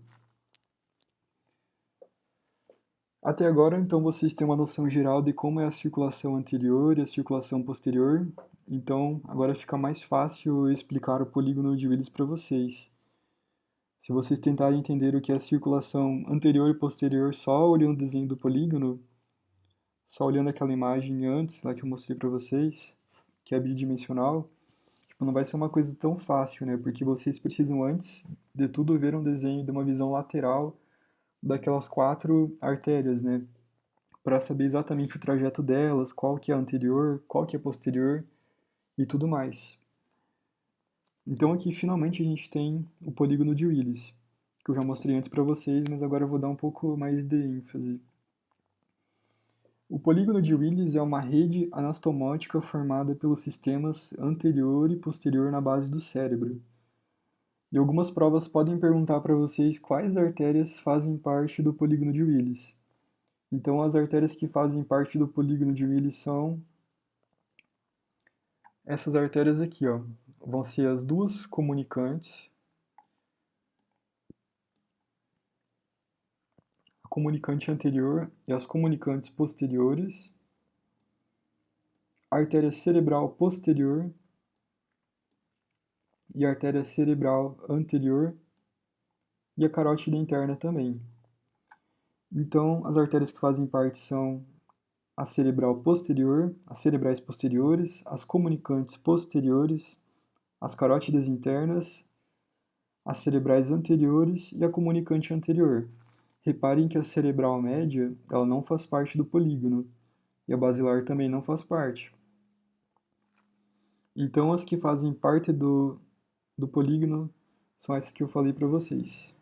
Até agora, então, vocês têm uma noção geral de como é a circulação anterior e a circulação posterior. Então, agora fica mais fácil eu explicar o polígono de Willis para vocês. Se vocês tentarem entender o que é a circulação anterior e posterior só olhando o desenho do polígono, só olhando aquela imagem antes, lá que eu mostrei para vocês, que é bidimensional, tipo, não vai ser uma coisa tão fácil, né? Porque vocês precisam, antes de tudo, ver um desenho de uma visão lateral daquelas quatro artérias, né? Para saber exatamente o trajeto delas, qual que é a anterior, qual que é a posterior e tudo mais. Então aqui finalmente a gente tem o polígono de Willis, que eu já mostrei antes para vocês, mas agora eu vou dar um pouco mais de ênfase. O polígono de Willis é uma rede anastomótica formada pelos sistemas anterior e posterior na base do cérebro. E algumas provas podem perguntar para vocês quais artérias fazem parte do polígono de Willis. Então, as artérias que fazem parte do polígono de Willis são essas artérias aqui, ó. Vão ser as duas comunicantes, a comunicante anterior e as comunicantes posteriores, a artéria cerebral posterior e a artéria cerebral anterior e a carótida interna também. Então, as artérias que fazem parte são a cerebral posterior, as cerebrais posteriores, as comunicantes posteriores, as carótidas internas, as cerebrais anteriores e a comunicante anterior. Reparem que a cerebral média, ela não faz parte do polígono, e a basilar também não faz parte. Então, as que fazem parte do polígono são essas que eu falei para vocês.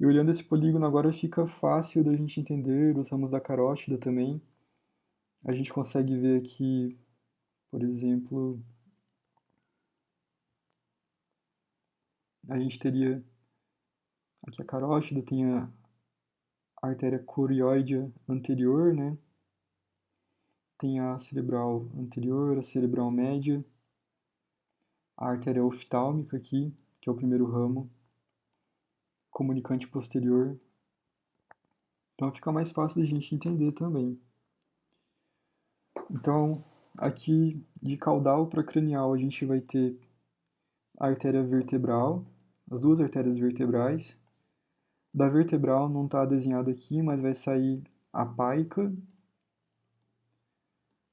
E olhando esse polígono agora fica fácil da gente entender os ramos da carótida também. A gente consegue ver aqui, por exemplo, a gente teria aqui a carótida, tem a artéria coroioide anterior, né? Tem a cerebral anterior, a cerebral média, a artéria oftálmica aqui, que é o primeiro ramo, comunicante posterior. Então fica mais fácil de a gente entender também. Então, aqui de caudal para cranial a gente vai ter a artéria vertebral, as duas artérias vertebrais. Da vertebral não está desenhado aqui, mas vai sair a paica,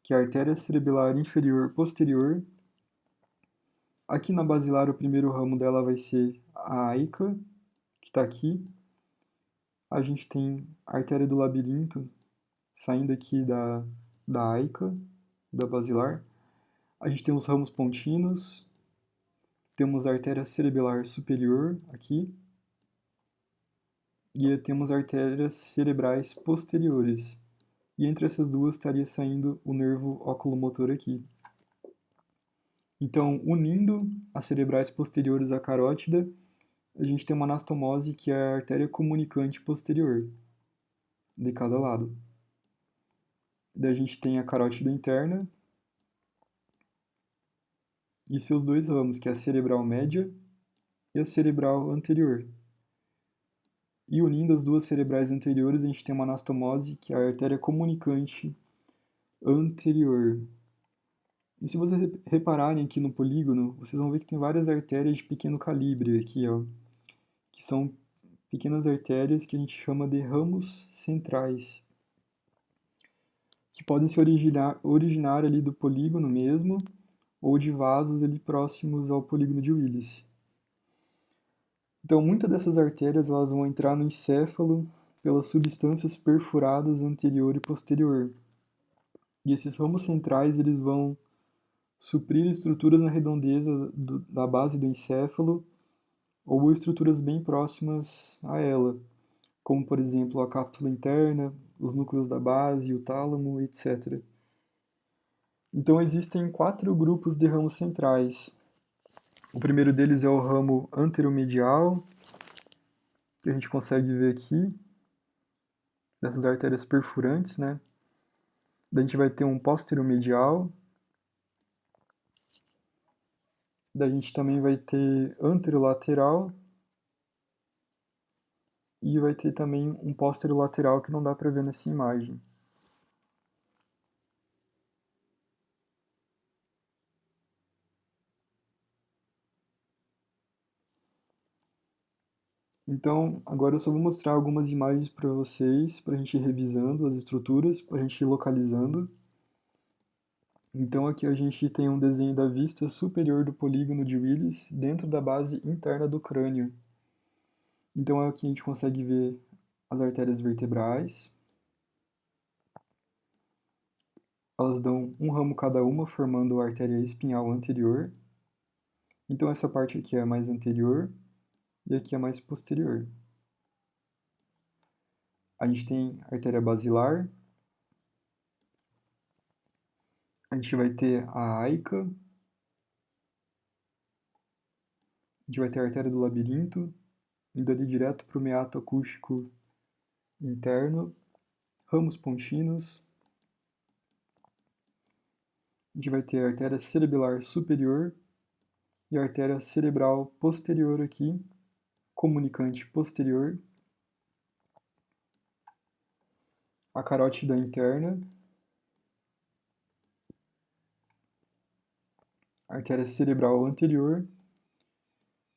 que é a artéria cerebelar inferior posterior. Aqui na basilar, o primeiro ramo dela vai ser a aica, que está aqui. A gente tem a artéria do labirinto, saindo aqui da aica, da basilar. A gente tem os ramos pontinos, temos a artéria cerebelar superior aqui, e temos artérias cerebrais posteriores. E entre essas duas estaria saindo o nervo oculomotor aqui. Então, unindo as cerebrais posteriores à carótida, a gente tem uma anastomose que é a artéria comunicante posterior, de cada lado. Daí a gente tem a carótida interna e seus dois ramos, que é a cerebral média e a cerebral anterior. E unindo as duas cerebrais anteriores, a gente tem uma anastomose, que é a artéria comunicante anterior. E se vocês repararem aqui no polígono, vocês vão ver que tem várias artérias de pequeno calibre aqui, ó, que são pequenas artérias que a gente chama de ramos centrais, que podem se originar ali do polígono mesmo, ou de vasos ali próximos ao polígono de Willis. Então, muitas dessas artérias elas vão entrar no encéfalo pelas substâncias perfuradas anterior e posterior. E esses ramos centrais eles vão suprir estruturas na redondeza da base do encéfalo ou estruturas bem próximas a ela, como por exemplo a cápsula interna, os núcleos da base, o tálamo, etc. Então existem 4 grupos de ramos centrais. O primeiro deles é o ramo anteromedial, que a gente consegue ver aqui, dessas artérias perfurantes, né? Daí a gente vai ter um posteromedial, daí a gente também vai ter anterolateral e vai ter também um posterolateral que não dá para ver nessa imagem. Então, agora eu só vou mostrar algumas imagens para vocês, para a gente ir revisando as estruturas, para a gente ir localizando. Então aqui a gente tem um desenho da vista superior do polígono de Willis dentro da base interna do crânio. Então aqui a gente consegue ver as artérias vertebrais. Elas dão um ramo cada uma, formando a artéria espinhal anterior. Então essa parte aqui é mais anterior e aqui é mais posterior. A gente tem a artéria basilar, A gente vai ter a AICA, a gente vai ter a artéria do labirinto, indo ali direto para o meato acústico interno, ramos pontinos. A gente vai ter a artéria cerebelar superior e a artéria cerebral posterior aqui, comunicante posterior. A carótida interna, a artéria cerebral anterior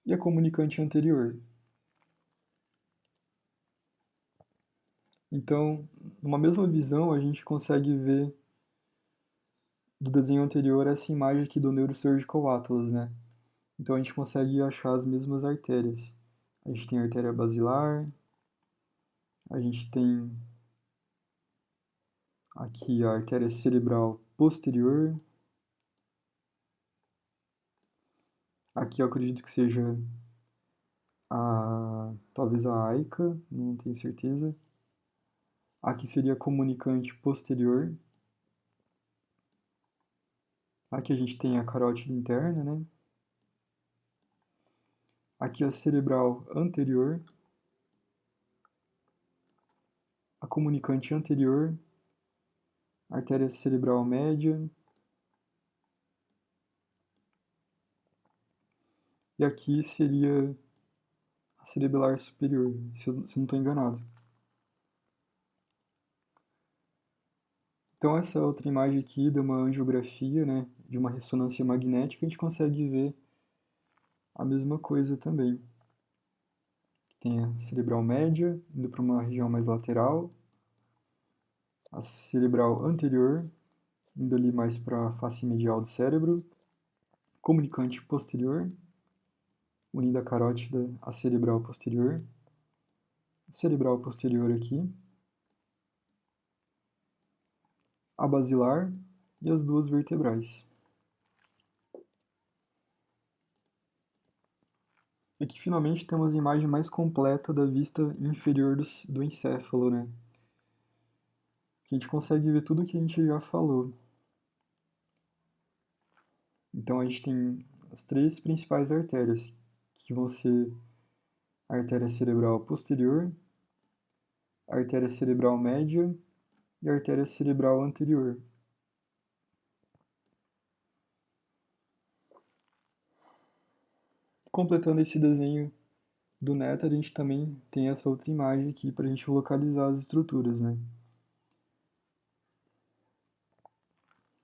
e a comunicante anterior. Então, numa mesma visão, a gente consegue ver do desenho anterior essa imagem aqui do Neurosurgical Atlas, né? Então a gente consegue achar as mesmas artérias. A gente tem a artéria basilar, a gente tem aqui a artéria cerebral posterior. Aqui eu acredito que seja talvez a AICA, não tenho certeza. Aqui seria a comunicante posterior. Aqui a gente tem a carótida interna, né? Aqui a cerebral anterior. A comunicante anterior. Artéria cerebral média. E aqui seria a cerebelar superior, se eu não estou enganado. Então essa outra imagem aqui de uma angiografia, né, de uma ressonância magnética, a gente consegue ver a mesma coisa também. Tem a cerebral média, indo para uma região mais lateral, a cerebral anterior, indo ali mais para a face medial do cérebro, comunicante posterior, unindo a carótida à cerebral posterior, cerebral posterior aqui, a basilar e as duas vertebrais. Aqui finalmente temos a imagem mais completa da vista inferior do encéfalo, né? Que a gente consegue ver tudo o que a gente já falou. Então a gente tem as três principais artérias, que vão ser a artéria cerebral posterior, a artéria cerebral média e a artéria cerebral anterior. Completando esse desenho do Néther, a gente também tem essa outra imagem aqui para a gente localizar as estruturas, né?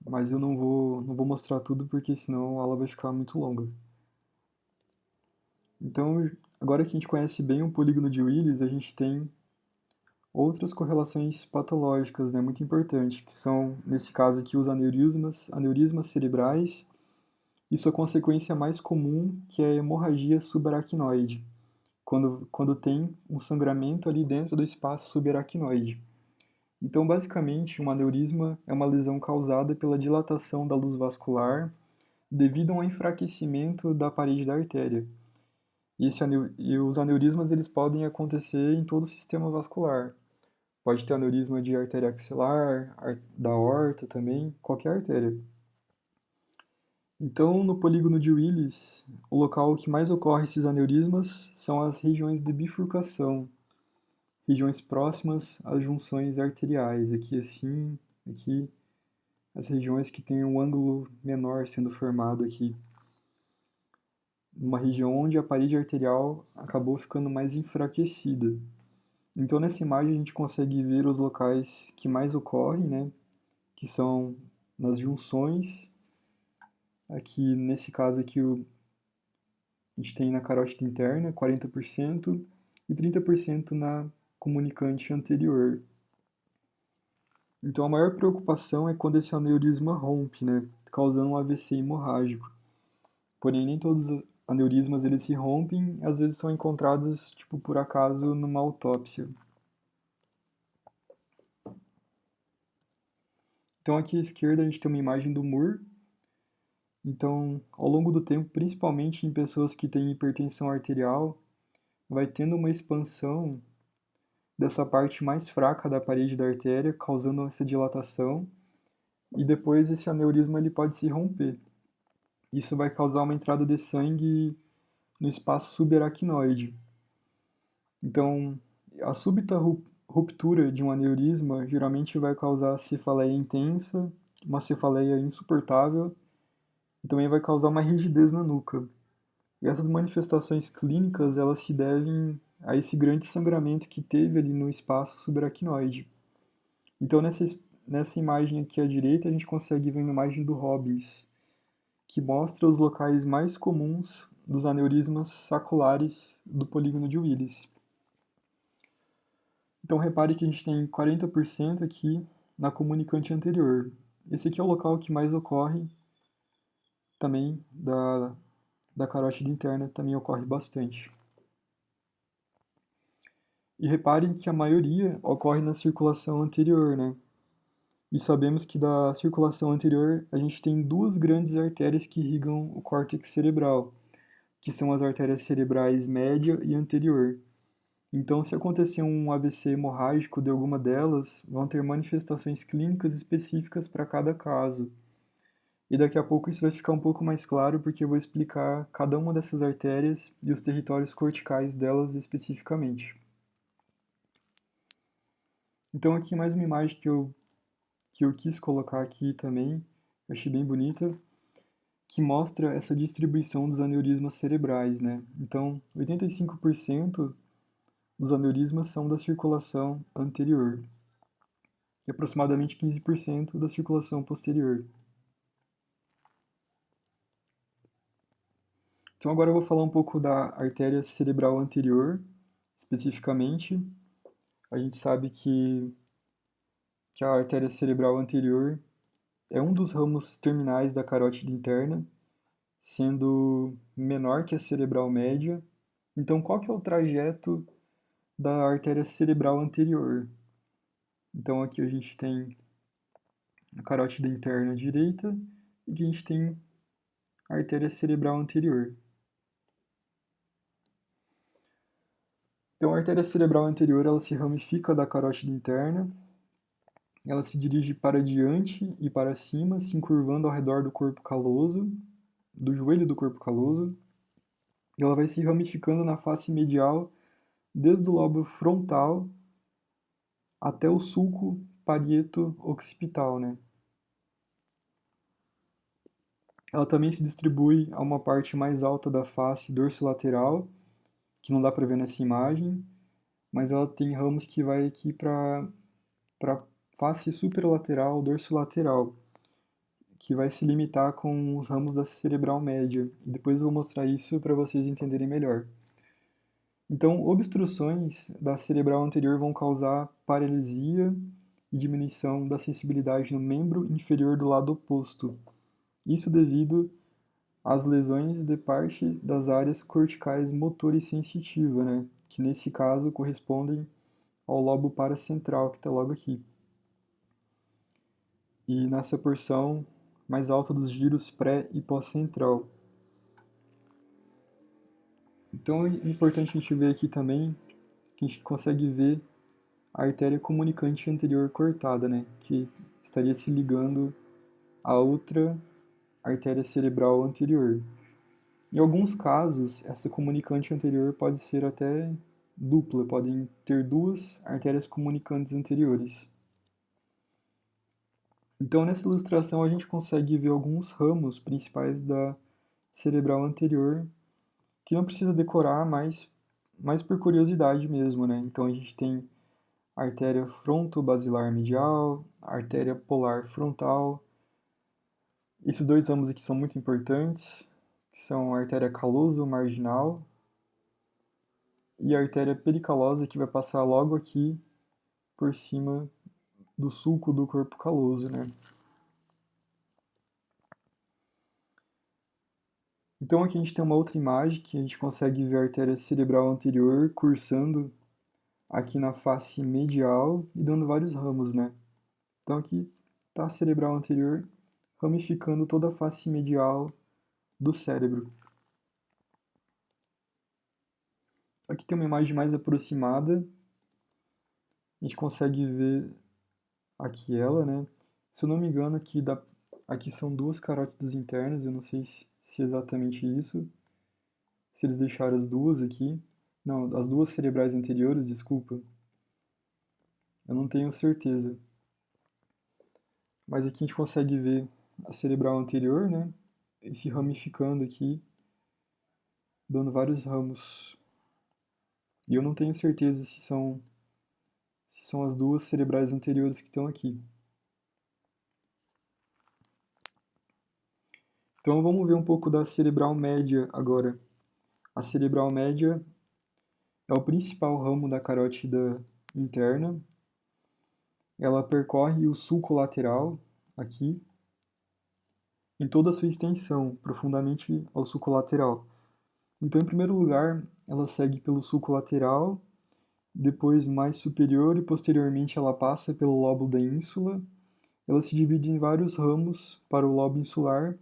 Mas eu não vou mostrar tudo porque senão ela vai ficar muito longa. Então, agora que a gente conhece bem o polígono de Willis, a gente tem outras correlações patológicas, né, muito importantes, que são, nesse caso aqui, os aneurismas cerebrais e sua consequência mais comum, que é a hemorragia subaracnoide, quando tem um sangramento ali dentro do espaço subaracnoide. Então, basicamente, um aneurisma é uma lesão causada pela dilatação da luz vascular devido a um enfraquecimento da parede da artéria. E os aneurismas eles podem acontecer em todo o sistema vascular. Pode ter aneurisma de artéria axilar, da aorta também, qualquer artéria. Então, no polígono de Willis, o local que mais ocorre esses aneurismas são as regiões de bifurcação, regiões próximas às junções arteriais, aqui assim, aqui, as regiões que têm um ângulo menor sendo formado aqui. Uma região onde a parede arterial acabou ficando mais enfraquecida. Então, nessa imagem, a gente consegue ver os locais que mais ocorrem, né? Que são nas junções. Aqui, nesse caso aqui, a gente tem na carótida interna 40% e 30% na comunicante anterior. Então, a maior preocupação é quando esse aneurisma rompe, né? Causando um AVC hemorrágico. Porém, nem todos os aneurismas eles se rompem, às vezes são encontrados, tipo, por acaso, numa autópsia. Então, aqui à esquerda a gente tem uma imagem do Moore. Então, ao longo do tempo, principalmente em pessoas que têm hipertensão arterial, vai tendo uma expansão dessa parte mais fraca da parede da artéria, causando essa dilatação. e depois esse aneurisma ele pode se romper. Isso vai causar uma entrada de sangue no espaço subaracnoide. Então, a súbita ruptura de um aneurisma geralmente vai causar cefaleia intensa, uma cefaleia insuportável e também vai causar uma rigidez na nuca. E essas manifestações clínicas, elas se devem a esse grande sangramento que teve ali no espaço subaracnoide. Então, nessa imagem aqui à direita, a gente consegue ver uma imagem do Robbins, que mostra os locais mais comuns dos aneurismas saculares do polígono de Willis. Então, repare que a gente tem 40% aqui na comunicante anterior. Esse aqui é o local que mais ocorre também da carótida interna, também ocorre bastante. E reparem que a maioria ocorre na circulação anterior, né? E sabemos que da circulação anterior a gente tem duas grandes artérias que irrigam o córtex cerebral, que são as artérias cerebrais média e anterior. Então, se acontecer um AVC hemorrágico de alguma delas, vão ter manifestações clínicas específicas para cada caso. E daqui a pouco isso vai ficar um pouco mais claro, porque eu vou explicar cada uma dessas artérias e os territórios corticais delas especificamente. Então, aqui mais uma imagem que eu quis colocar aqui também, eu achei bem bonita, que mostra essa distribuição dos aneurismas cerebrais, né? Então, 85% dos aneurismas são da circulação anterior e aproximadamente 15% da circulação posterior. Então agora eu vou falar um pouco da artéria cerebral anterior, especificamente. A gente sabe que a artéria cerebral anterior é um dos ramos terminais da carótida interna, sendo menor que a cerebral média. Então qual que é o trajeto da artéria cerebral anterior? Então aqui a gente tem a carótida interna direita e aqui a gente tem a artéria cerebral anterior. Então a artéria cerebral anterior ela se ramifica da carótida interna, ela se dirige para diante e para cima, se encurvando ao redor do corpo caloso, do joelho do corpo caloso. Ela vai se ramificando na face medial, desde o lobo frontal até o sulco parieto-occipital, né? Ela também se distribui a uma parte mais alta da face dorsolateral, que não dá para ver nessa imagem, mas ela tem ramos que vai aqui para face superlateral, dorsolateral, que vai se limitar com os ramos da cerebral média. E depois eu vou mostrar isso para vocês entenderem melhor. Então, obstruções da cerebral anterior vão causar paralisia e diminuição da sensibilidade no membro inferior do lado oposto. Isso devido às lesões de parte das áreas corticais motora e sensitiva, né? Que nesse caso correspondem ao lobo paracentral, que está logo aqui. E nessa porção mais alta dos giros pré e pós-central. Então é importante a gente ver aqui também que a gente consegue ver a artéria comunicante anterior cortada, né? Que estaria se ligando a outra artéria cerebral anterior. Em alguns casos, essa comunicante anterior pode ser até dupla, podem ter duas artérias comunicantes anteriores. Então, nessa ilustração, a gente consegue ver alguns ramos principais da cerebral anterior, que não precisa decorar, mas mais por curiosidade mesmo, né? Então, a gente tem a artéria fronto-basilar medial, a artéria polar frontal. Esses dois ramos aqui são muito importantes, que são a artéria caloso-marginal e a artéria pericalosa, que vai passar logo aqui por cima do sulco do corpo caloso, né? Então aqui a gente tem uma outra imagem que a gente consegue ver a artéria cerebral anterior cursando aqui na face medial e dando vários ramos, né? Então aqui está a cerebral anterior ramificando toda a face medial do cérebro. Aqui tem uma imagem mais aproximada, a gente consegue ver aqui ela, né? Se eu não me engano, aqui são duas carótidas internas, eu não sei se é exatamente isso, se eles deixaram as duas aqui. Não, as duas cerebrais anteriores, desculpa. Eu não tenho certeza. Mas aqui a gente consegue ver a cerebral anterior, né? E se ramificando aqui, dando vários ramos. E eu não tenho certeza se são as duas cerebrais anteriores que estão aqui. Então vamos ver um pouco da cerebral média agora. A cerebral média é o principal ramo da carótida interna. Ela percorre o sulco lateral, aqui, em toda a sua extensão, profundamente ao sulco lateral. Então, em primeiro lugar, ela segue pelo sulco lateral, depois mais superior e posteriormente ela passa pelo lobo da ínsula. Ela se divide em vários ramos para o lobo insular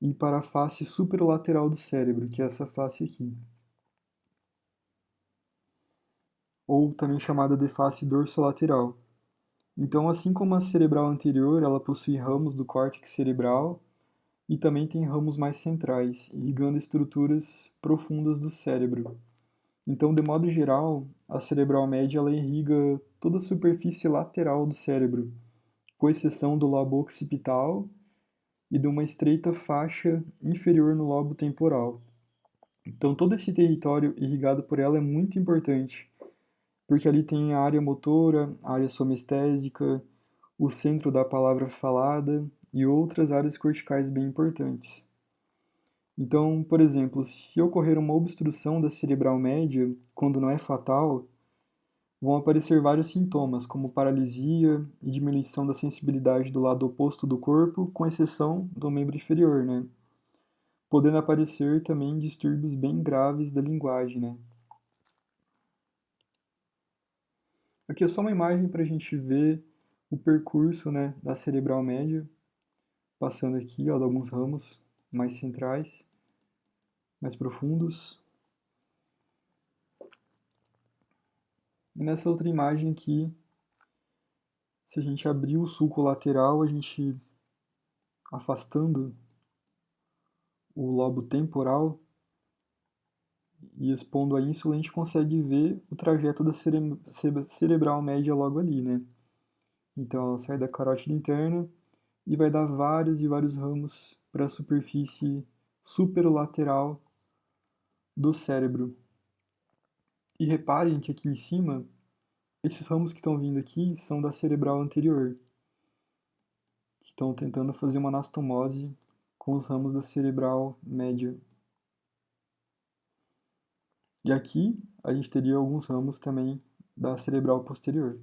e para a face superolateral do cérebro, que é essa face aqui, ou também chamada de face dorsolateral. Então, assim como a cerebral anterior, ela possui ramos do córtex cerebral e também tem ramos mais centrais, irrigando estruturas profundas do cérebro. Então, de modo geral, a cerebral média ela irriga toda a superfície lateral do cérebro, com exceção do lobo occipital e de uma estreita faixa inferior no lobo temporal. Então, todo esse território irrigado por ela é muito importante, porque ali tem a área motora, a área somestésica, o centro da palavra falada e outras áreas corticais bem importantes. Então, por exemplo, se ocorrer uma obstrução da cerebral média, quando não é fatal, vão aparecer vários sintomas, como paralisia e diminuição da sensibilidade do lado oposto do corpo, com exceção do membro inferior, né? Podendo aparecer também distúrbios bem graves da linguagem, né? Aqui é só uma imagem para a gente ver o percurso, né, da cerebral média, passando aqui, ó, de alguns ramos mais centrais, mais profundos. E nessa outra imagem aqui, se a gente abrir o sulco lateral, a gente afastando o lobo temporal e expondo a ínsula, a gente consegue ver o trajeto da cerebral média logo ali, né? Então ela sai da carótida interna e vai dar vários e vários ramos para a superfície superolateral do cérebro. E reparem que aqui em cima, esses ramos que estão vindo aqui são da cerebral anterior, que estão tentando fazer uma anastomose com os ramos da cerebral média. E aqui a gente teria alguns ramos também da cerebral posterior.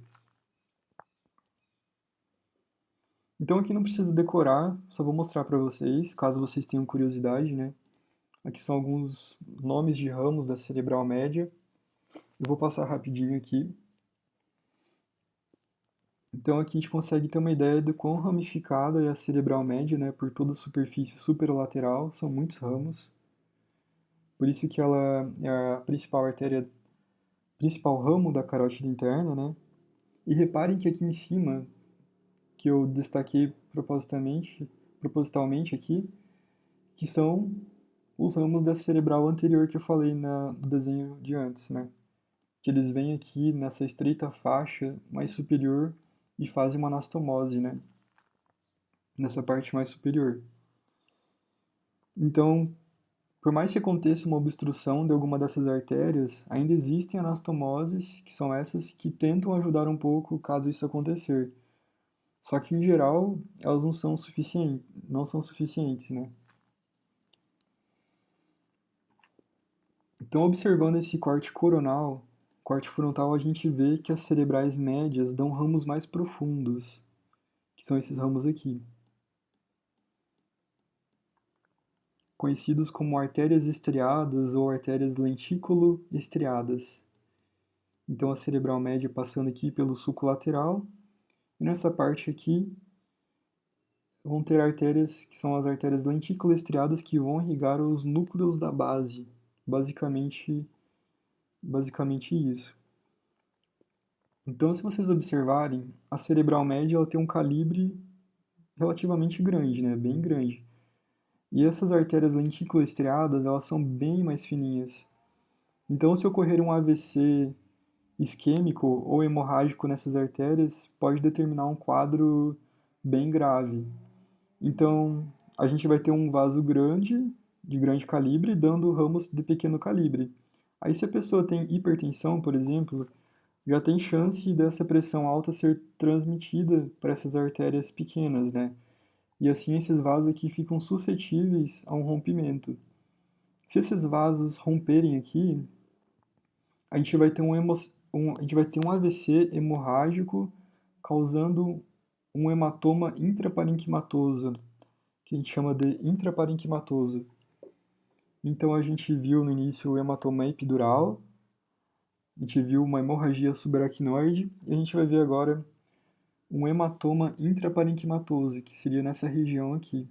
Então aqui não precisa decorar, só vou mostrar para vocês, caso vocês tenham curiosidade, né? Aqui são alguns nomes de ramos da cerebral média. Eu vou passar rapidinho aqui. Então aqui a gente consegue ter uma ideia de quão ramificada é a cerebral média, né? Por toda a superfície superolateral, são muitos ramos. Por isso que ela é a principal artéria, principal ramo da carótida interna, né? E reparem que aqui em cima, que eu destaquei propositalmente aqui, que são os ramos da cerebral anterior que eu falei no desenho de antes, né? Que eles vêm aqui nessa estreita faixa mais superior e fazem uma anastomose, né? Nessa parte mais superior. Então, por mais que aconteça uma obstrução de alguma dessas artérias, ainda existem anastomoses, que são essas que tentam ajudar um pouco caso isso acontecer. Só que, em geral, elas não são suficientes, né? Então, observando esse corte frontal, a gente vê que as cerebrais médias dão ramos mais profundos, que são esses ramos aqui, conhecidos como artérias estriadas ou artérias lentículo-estriadas. Então, a cerebral média passando aqui pelo sulco lateral, e nessa parte aqui vão ter artérias que são as artérias lentículo-estriadas que vão irrigar os núcleos da base, basicamente isso. Então, se vocês observarem, a cerebral média ela tem um calibre relativamente grande, né? Bem grande. E essas artérias lenticuloestriadas, elas são bem mais fininhas. Então, se ocorrer um AVC isquêmico ou hemorrágico nessas artérias, pode determinar um quadro bem grave. Então, a gente vai ter um vaso grande, de grande calibre, dando ramos de pequeno calibre. Aí, se a pessoa tem hipertensão, por exemplo, já tem chance dessa pressão alta ser transmitida para essas artérias pequenas, né? E assim esses vasos aqui ficam suscetíveis a um rompimento. Se esses vasos romperem aqui, a gente vai ter a gente vai ter um AVC hemorrágico causando um hematoma intraparenquimatoso, que a gente chama de intraparenquimatoso. Então a gente viu no início o hematoma epidural, a gente viu uma hemorragia subaracnoide e a gente vai ver agora um hematoma intraparenquimatoso, que seria nessa região aqui,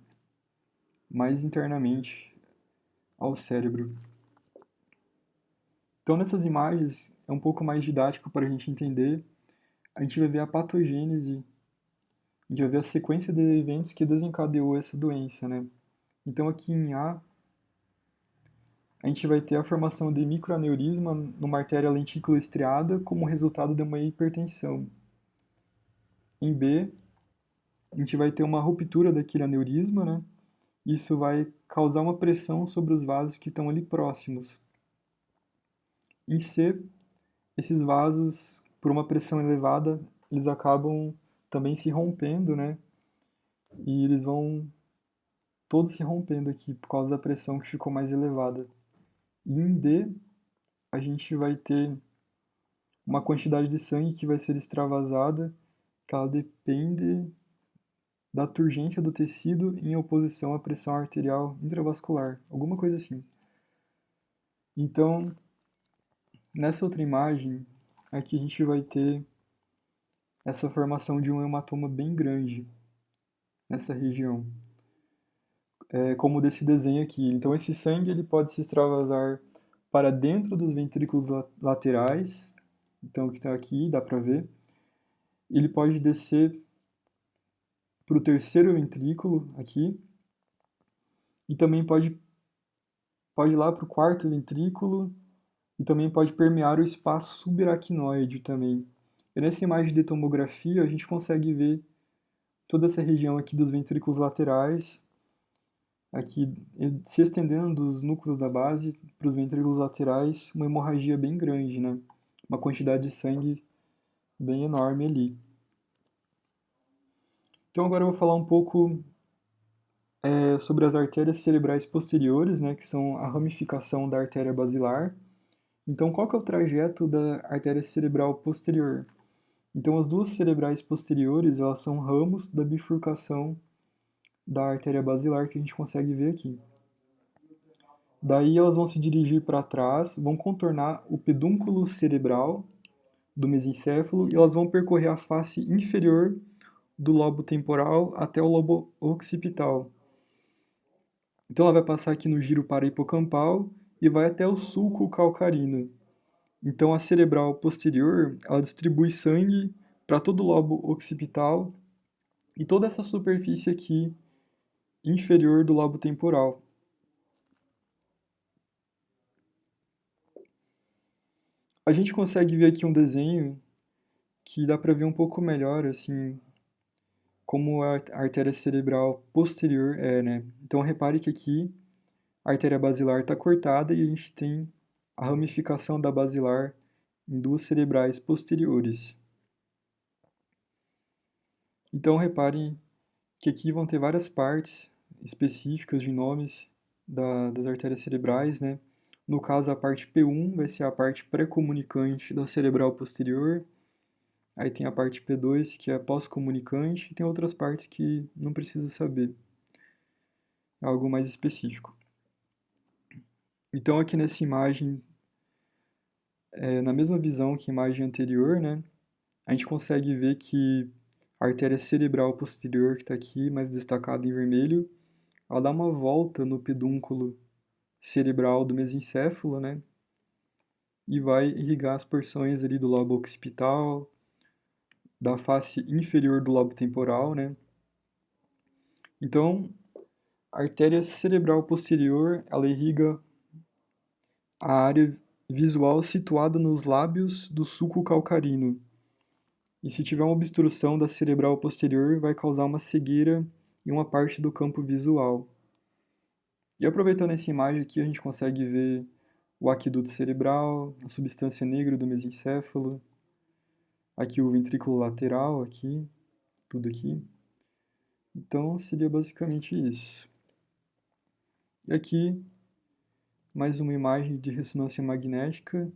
mais internamente ao cérebro. Então nessas imagens é um pouco mais didático para a gente entender. A gente vai ver a patogênese, a gente vai ver a sequência de eventos que desencadeou essa doença, né? Então aqui em a gente vai ter a formação de microaneurisma numa artéria lentícula estriada como resultado de uma hipertensão. Em B, a gente vai ter uma ruptura daquele aneurisma, né? Isso vai causar uma pressão sobre os vasos que estão ali próximos. Em C, esses vasos, por uma pressão elevada, eles acabam também se rompendo, né? E eles vão todos se rompendo aqui por causa da pressão que ficou mais elevada. E em D, a gente vai ter uma quantidade de sangue que vai ser extravasada, que ela depende da turgência do tecido em oposição à pressão arterial intravascular, alguma coisa assim. Então, nessa outra imagem, aqui a gente vai ter essa formação de um hematoma bem grande nessa região, como desse desenho aqui. Então, esse sangue ele pode se extravasar para dentro dos ventrículos laterais, então o que está aqui dá para ver. Ele pode descer para o terceiro ventrículo aqui e também pode ir lá para o quarto ventrículo e também pode permear o espaço subaracnoide também. E nessa imagem de tomografia a gente consegue ver toda essa região aqui dos ventrículos laterais, aqui se estendendo dos núcleos da base para os ventrículos laterais, uma hemorragia bem grande, né? Uma quantidade de sangue bem enorme ali. Então agora eu vou falar um pouco sobre as artérias cerebrais posteriores, né, que são a ramificação da artéria basilar. Então, qual que é o trajeto da artéria cerebral posterior? Então, as duas cerebrais posteriores, elas são ramos da bifurcação da artéria basilar que a gente consegue ver aqui. Daí elas vão se dirigir para trás, vão contornar o pedúnculo cerebral do mesencéfalo e elas vão percorrer a face inferior do lobo temporal até o lobo occipital. Então ela vai passar aqui no giro parahipocampal e vai até o sulco calcarino. Então a cerebral posterior, ela distribui sangue para todo o lobo occipital e toda essa superfície aqui inferior do lobo temporal. A gente consegue ver aqui um desenho que dá para ver um pouco melhor assim como a artéria cerebral posterior é, né? Então repare que aqui a artéria basilar está cortada e a gente tem a ramificação da basilar em duas cerebrais posteriores. Então reparem que aqui vão ter várias partes específicas de nomes das artérias cerebrais, né? No caso, a parte P1 vai ser a parte pré-comunicante da cerebral posterior. Aí tem a parte P2, que é pós-comunicante, e tem outras partes que não preciso saber. É algo mais específico. Então, aqui nessa imagem, na mesma visão que a imagem anterior, né? A gente consegue ver que a artéria cerebral posterior, que está aqui, mais destacada em vermelho, ela dá uma volta no pedúnculo cerebral do mesencéfalo, né? E vai irrigar as porções ali do lobo occipital, da face inferior do lobo temporal, né? Então, a artéria cerebral posterior, ela irriga a área visual situada nos lábios do sulco calcarino. E se tiver uma obstrução da cerebral posterior, vai causar uma cegueira em uma parte do campo visual. E aproveitando essa imagem aqui, a gente consegue ver o aqueduto cerebral, a substância negra do mesencéfalo, aqui o ventrículo lateral, aqui, tudo aqui. Então, seria basicamente isso. E aqui, mais uma imagem de ressonância magnética,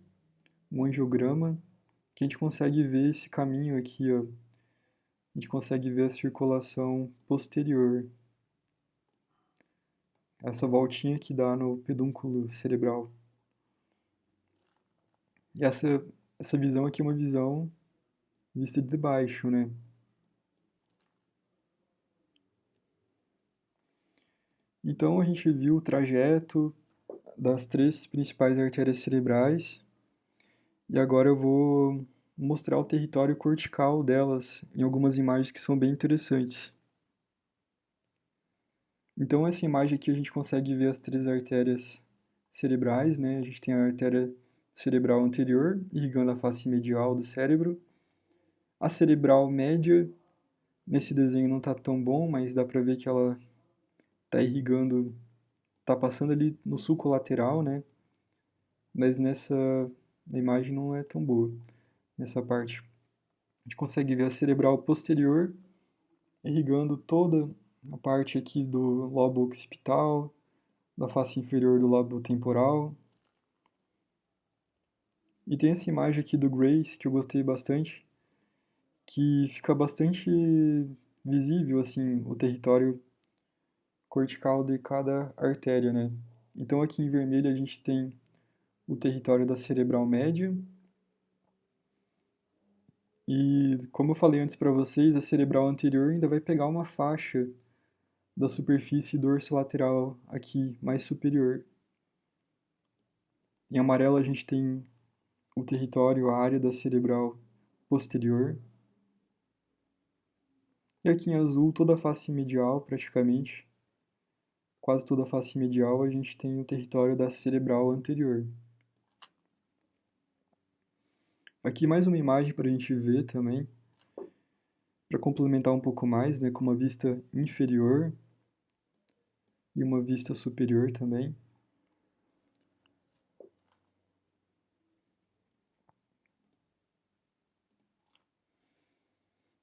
um angiograma, que a gente consegue ver esse caminho aqui, ó. A gente consegue ver a circulação posterior. Essa voltinha que dá no pedúnculo cerebral. E essa visão aqui é uma visão vista de baixo, né? Então a gente viu o trajeto das três principais artérias cerebrais e agora eu vou mostrar o território cortical delas em algumas imagens que são bem interessantes. Então essa imagem aqui a gente consegue ver as três artérias cerebrais, né? A gente tem a artéria cerebral anterior, irrigando a face medial do cérebro. A cerebral média, nesse desenho não está tão bom, mas dá para ver que ela está irrigando, está passando ali no sulco lateral, né? Mas nessa imagem não é tão boa, nessa parte. A gente consegue ver a cerebral posterior, irrigando toda a parte aqui do lobo occipital, da face inferior do lobo temporal. E tem essa imagem aqui do Grace, que eu gostei bastante, que fica bastante visível, assim, o território cortical de cada artéria, né? Então aqui em vermelho a gente tem o território da cerebral média. E como eu falei antes para vocês, a cerebral anterior ainda vai pegar uma faixa da superfície dorsolateral aqui, mais superior. Em amarelo a gente tem o território, a área da cerebral posterior. E aqui em azul, toda a face medial, praticamente, quase toda a face medial, a gente tem o território da cerebral anterior. Aqui mais uma imagem para a gente ver também, para complementar um pouco mais, né, com uma vista inferior e uma vista superior também.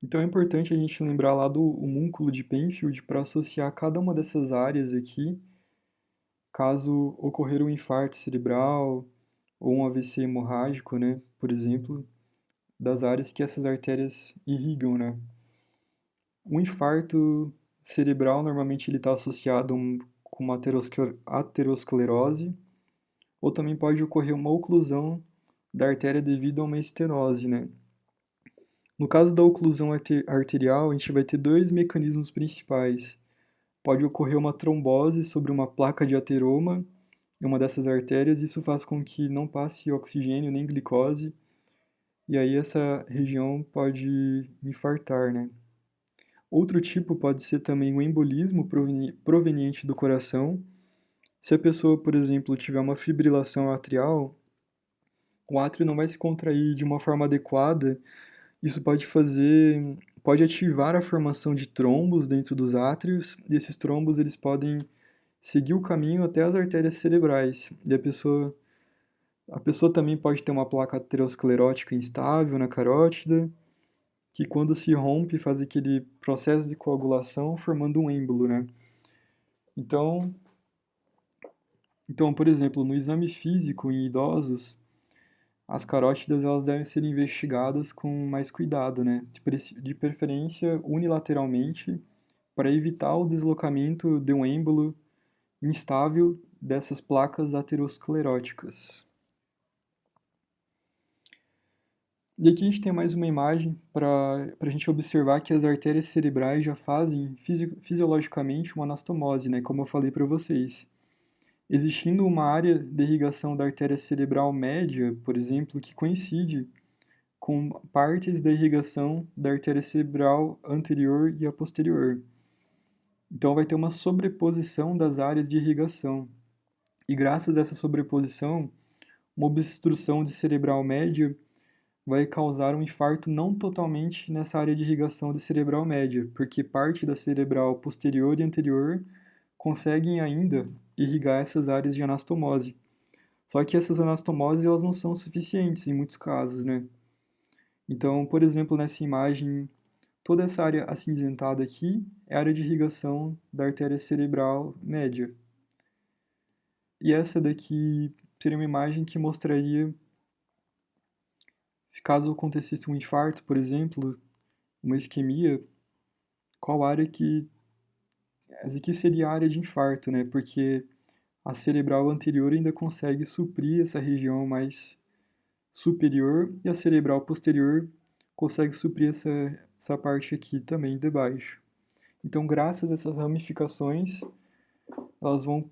Então é importante a gente lembrar lá do homúnculo de Penfield para associar cada uma dessas áreas aqui, caso ocorrer um infarto cerebral ou um AVC hemorrágico, né, por exemplo, das áreas que essas artérias irrigam, né. Um infarto cerebral normalmente ele está associado com uma aterosclerose, ou também pode ocorrer uma oclusão da artéria devido a uma estenose, né. No caso da oclusão arterial, a gente vai ter dois mecanismos principais. Pode ocorrer uma trombose sobre uma placa de ateroma em uma dessas artérias, isso faz com que não passe oxigênio nem glicose, e aí essa região pode infartar, né? Outro tipo pode ser também o embolismo proveniente do coração. Se a pessoa, por exemplo, tiver uma fibrilação atrial, o átrio não vai se contrair de uma forma adequada. Isso pode ativar a formação de trombos dentro dos átrios, e esses trombos eles podem seguir o caminho até as artérias cerebrais. E a pessoa também pode ter uma placa aterosclerótica instável na carótida, que quando se rompe faz aquele processo de coagulação formando um êmbolo, né? Então, por exemplo, no exame físico em idosos, as carótidas elas devem ser investigadas com mais cuidado, né? De preferência unilateralmente, para evitar o deslocamento de um êmbolo instável dessas placas ateroscleróticas. E aqui a gente tem mais uma imagem para a gente observar que as artérias cerebrais já fazem fisiologicamente uma anastomose, né? Como eu falei para vocês. Existindo uma área de irrigação da artéria cerebral média, por exemplo, que coincide com partes da irrigação da artéria cerebral anterior e a posterior. Então vai ter uma sobreposição das áreas de irrigação. E graças a essa sobreposição, uma obstrução de cerebral média vai causar um infarto não totalmente nessa área de irrigação da cerebral média, porque parte da cerebral posterior e anterior conseguem ainda irrigar essas áreas de anastomose. Só que essas anastomoses elas não são suficientes em muitos casos, né? Então, por exemplo, nessa imagem, toda essa área acinzentada aqui é a área de irrigação da artéria cerebral média. E essa daqui seria uma imagem que mostraria, se caso acontecesse um infarto, por exemplo, uma isquemia, qual área que... Essa aqui seria a área de infarto, né? Porque a cerebral anterior ainda consegue suprir essa região mais superior e a cerebral posterior consegue suprir essa parte aqui também de baixo. Então, graças a essas ramificações, elas vão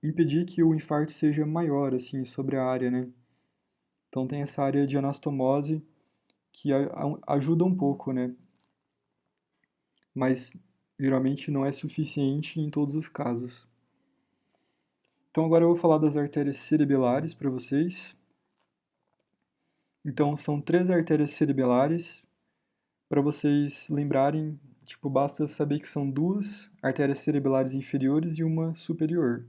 impedir que o infarto seja maior, assim, sobre a área, né? Então, tem essa área de anastomose que ajuda um pouco, né? Mas, geralmente, não é suficiente em todos os casos. Então, agora eu vou falar das artérias cerebelares para vocês. Então, são 3 artérias cerebelares. Para vocês lembrarem, tipo, basta saber que são 2 artérias cerebelares inferiores e uma superior.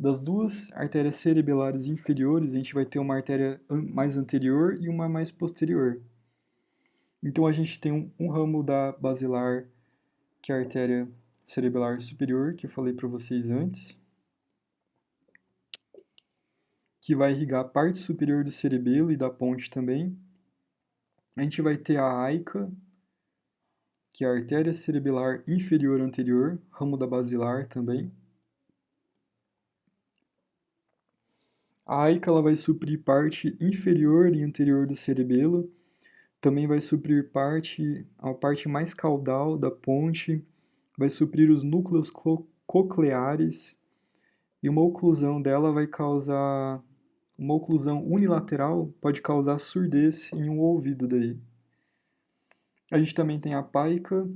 Das 2 artérias cerebelares inferiores, a gente vai ter uma artéria mais anterior e uma mais posterior. Então, a gente tem um ramo da basilar, que é a artéria cerebelar superior, que eu falei para vocês antes, que vai irrigar a parte superior do cerebelo e da ponte também. A gente vai ter a AICA, que é a artéria cerebelar inferior anterior, ramo da basilar também. A AICA ela vai suprir parte inferior e anterior do cerebelo, também vai suprir a parte mais caudal da ponte, vai suprir os núcleos cocleares, e uma oclusão dela vai causar... Uma oclusão unilateral pode causar surdez em um ouvido daí. A gente também tem a PAICA,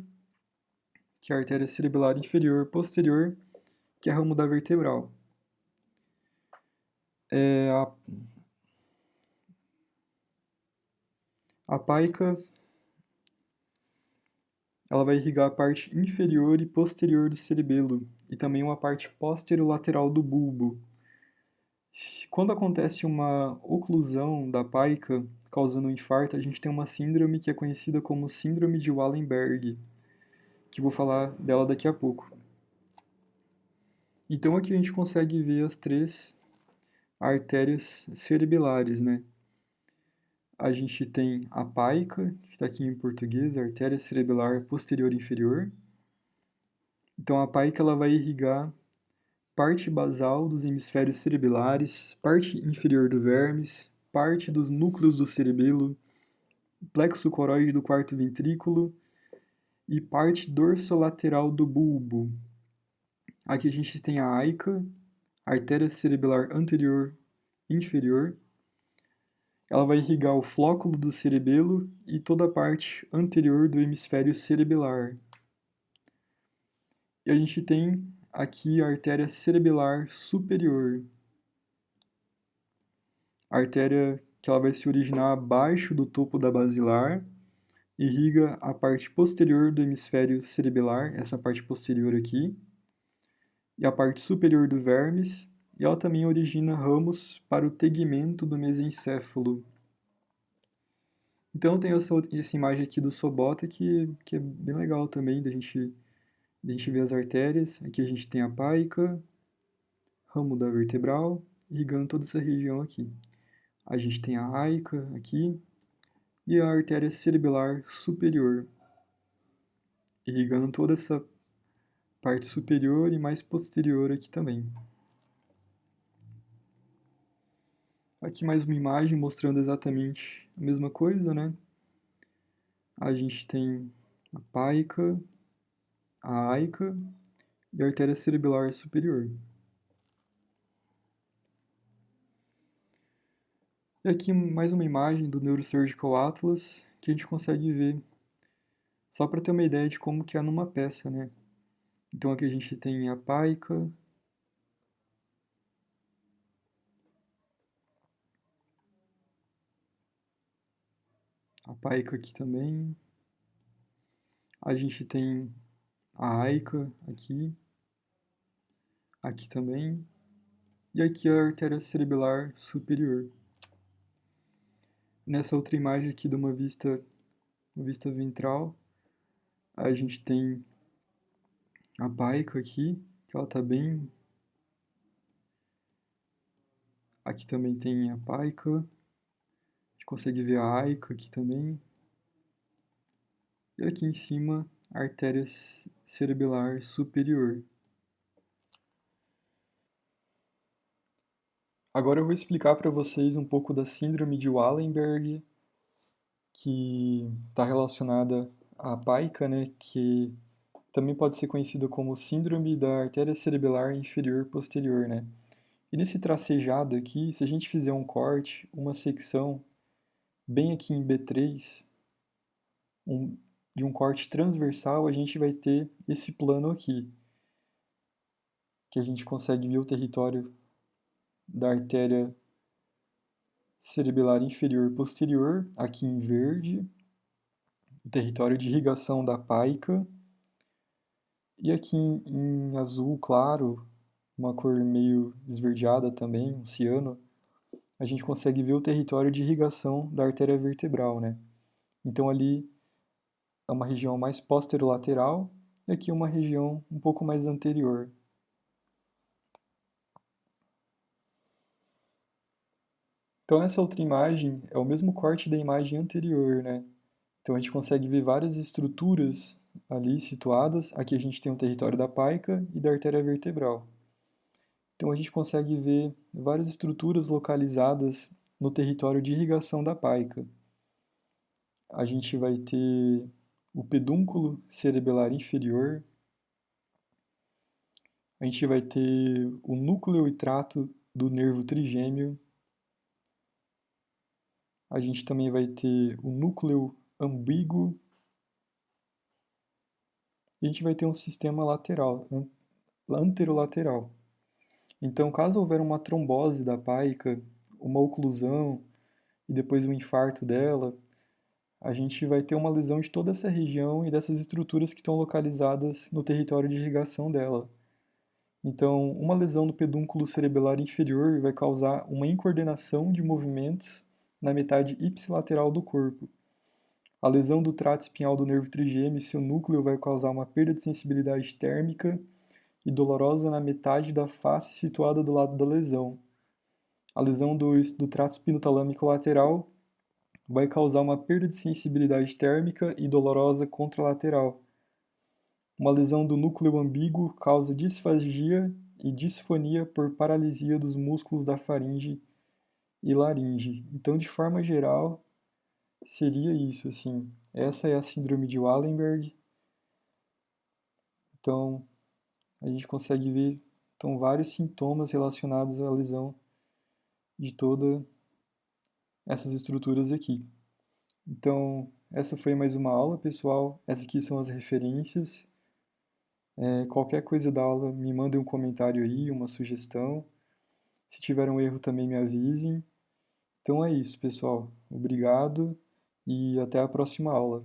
que é a artéria cerebelar inferior posterior, que é ramo da vertebral. A PAICA ela vai irrigar a parte inferior e posterior do cerebelo e também uma parte posterolateral do bulbo. Quando acontece uma oclusão da PAICA causando um infarto, a gente tem uma síndrome que é conhecida como síndrome de Wallenberg, que eu vou falar dela daqui a pouco. Então aqui a gente consegue ver as 3 artérias cerebelares, né? A gente tem a PAICA, que está aqui em português, artéria cerebelar posterior inferior. Então a PAICA ela vai irrigar parte basal dos hemisférios cerebelares, parte inferior do vermes, parte dos núcleos do cerebelo, plexo coroide do quarto ventrículo e parte dorsolateral do bulbo. Aqui a gente tem a AICA, artéria cerebelar anterior inferior. Ela vai irrigar o flóculo do cerebelo e toda a parte anterior do hemisfério cerebelar. E a gente tem aqui a artéria cerebelar superior. A artéria que ela vai se originar abaixo do topo da basilar, irriga a parte posterior do hemisfério cerebelar, essa parte posterior aqui, e a parte superior do vermes, e ela também origina ramos para o tegmento do mesencéfalo. Então tem essa imagem aqui do Sobota que é bem legal também da gente ver as artérias. Aqui a gente tem a PAICA, ramo da vertebral, irrigando toda essa região aqui. A gente tem a AICA aqui e a artéria cerebelar superior, irrigando toda essa parte superior e mais posterior aqui também. Aqui mais uma imagem mostrando exatamente a mesma coisa, né? A gente tem a PAICA, a AICA e a artéria cerebelar superior. E aqui mais uma imagem do Neurosurgical Atlas que a gente consegue ver, só para ter uma ideia de como que é numa peça, né? Então aqui a gente tem a paica aqui também, a gente tem a aica aqui também, e aqui a artéria cerebelar superior. Nessa outra imagem aqui de uma vista ventral, a gente tem a paica aqui, que ela está bem. Aqui também tem a paica, a gente consegue ver a aica aqui também. E aqui em cima, a artéria cerebelar superior. Agora eu vou explicar para vocês um pouco da síndrome de Wallenberg, que está relacionada à paica, né, que também pode ser conhecida como síndrome da artéria cerebelar inferior posterior, né? E nesse tracejado aqui, se a gente fizer um corte, uma secção, bem aqui em B3, de um corte transversal, a gente vai ter esse plano aqui, que a gente consegue ver o território da artéria cerebelar inferior posterior, aqui em verde, o território de irrigação da paica, e aqui em azul claro, uma cor meio esverdeada também, um ciano, a gente consegue ver o território de irrigação da artéria vertebral, né? Então ali é uma região mais posterolateral e aqui uma região um pouco mais anterior. Então essa outra imagem é o mesmo corte da imagem anterior, né? Então a gente consegue ver várias estruturas ali situadas. Aqui a gente tem o território da paica e da artéria vertebral. Então a gente consegue ver várias estruturas localizadas no território de irrigação da paica. A gente vai ter o pedúnculo cerebelar inferior, a gente vai ter o núcleo e trato do nervo trigêmeo, a gente também vai ter o núcleo ambíguo, e a gente vai ter um sistema lateral, anterolateral. Então, caso houver uma trombose da paica, uma oclusão e depois um infarto dela, a gente vai ter uma lesão de toda essa região e dessas estruturas que estão localizadas no território de irrigação dela. Então, uma lesão no pedúnculo cerebelar inferior vai causar uma incoordenação de movimentos na metade ipsilateral do corpo. A lesão do trato espinhal do nervo trigêmeo e seu núcleo vai causar uma perda de sensibilidade térmica e dolorosa na metade da face situada do lado da lesão. A lesão do trato espinotalâmico lateral vai causar uma perda de sensibilidade térmica e dolorosa contralateral. Uma lesão do núcleo ambíguo causa disfagia e disfonia por paralisia dos músculos da faringe e laringe. Então, de forma geral, seria isso, assim. Essa é a síndrome de Wallenberg. Então, a gente consegue ver vários sintomas relacionados à lesão de todas essas estruturas aqui. Então, essa foi mais uma aula, pessoal. Essas aqui são as referências. Qualquer coisa da aula, me mandem um comentário aí, uma sugestão. Se tiver um erro, também me avisem. Então é isso, pessoal. Obrigado e até a próxima aula.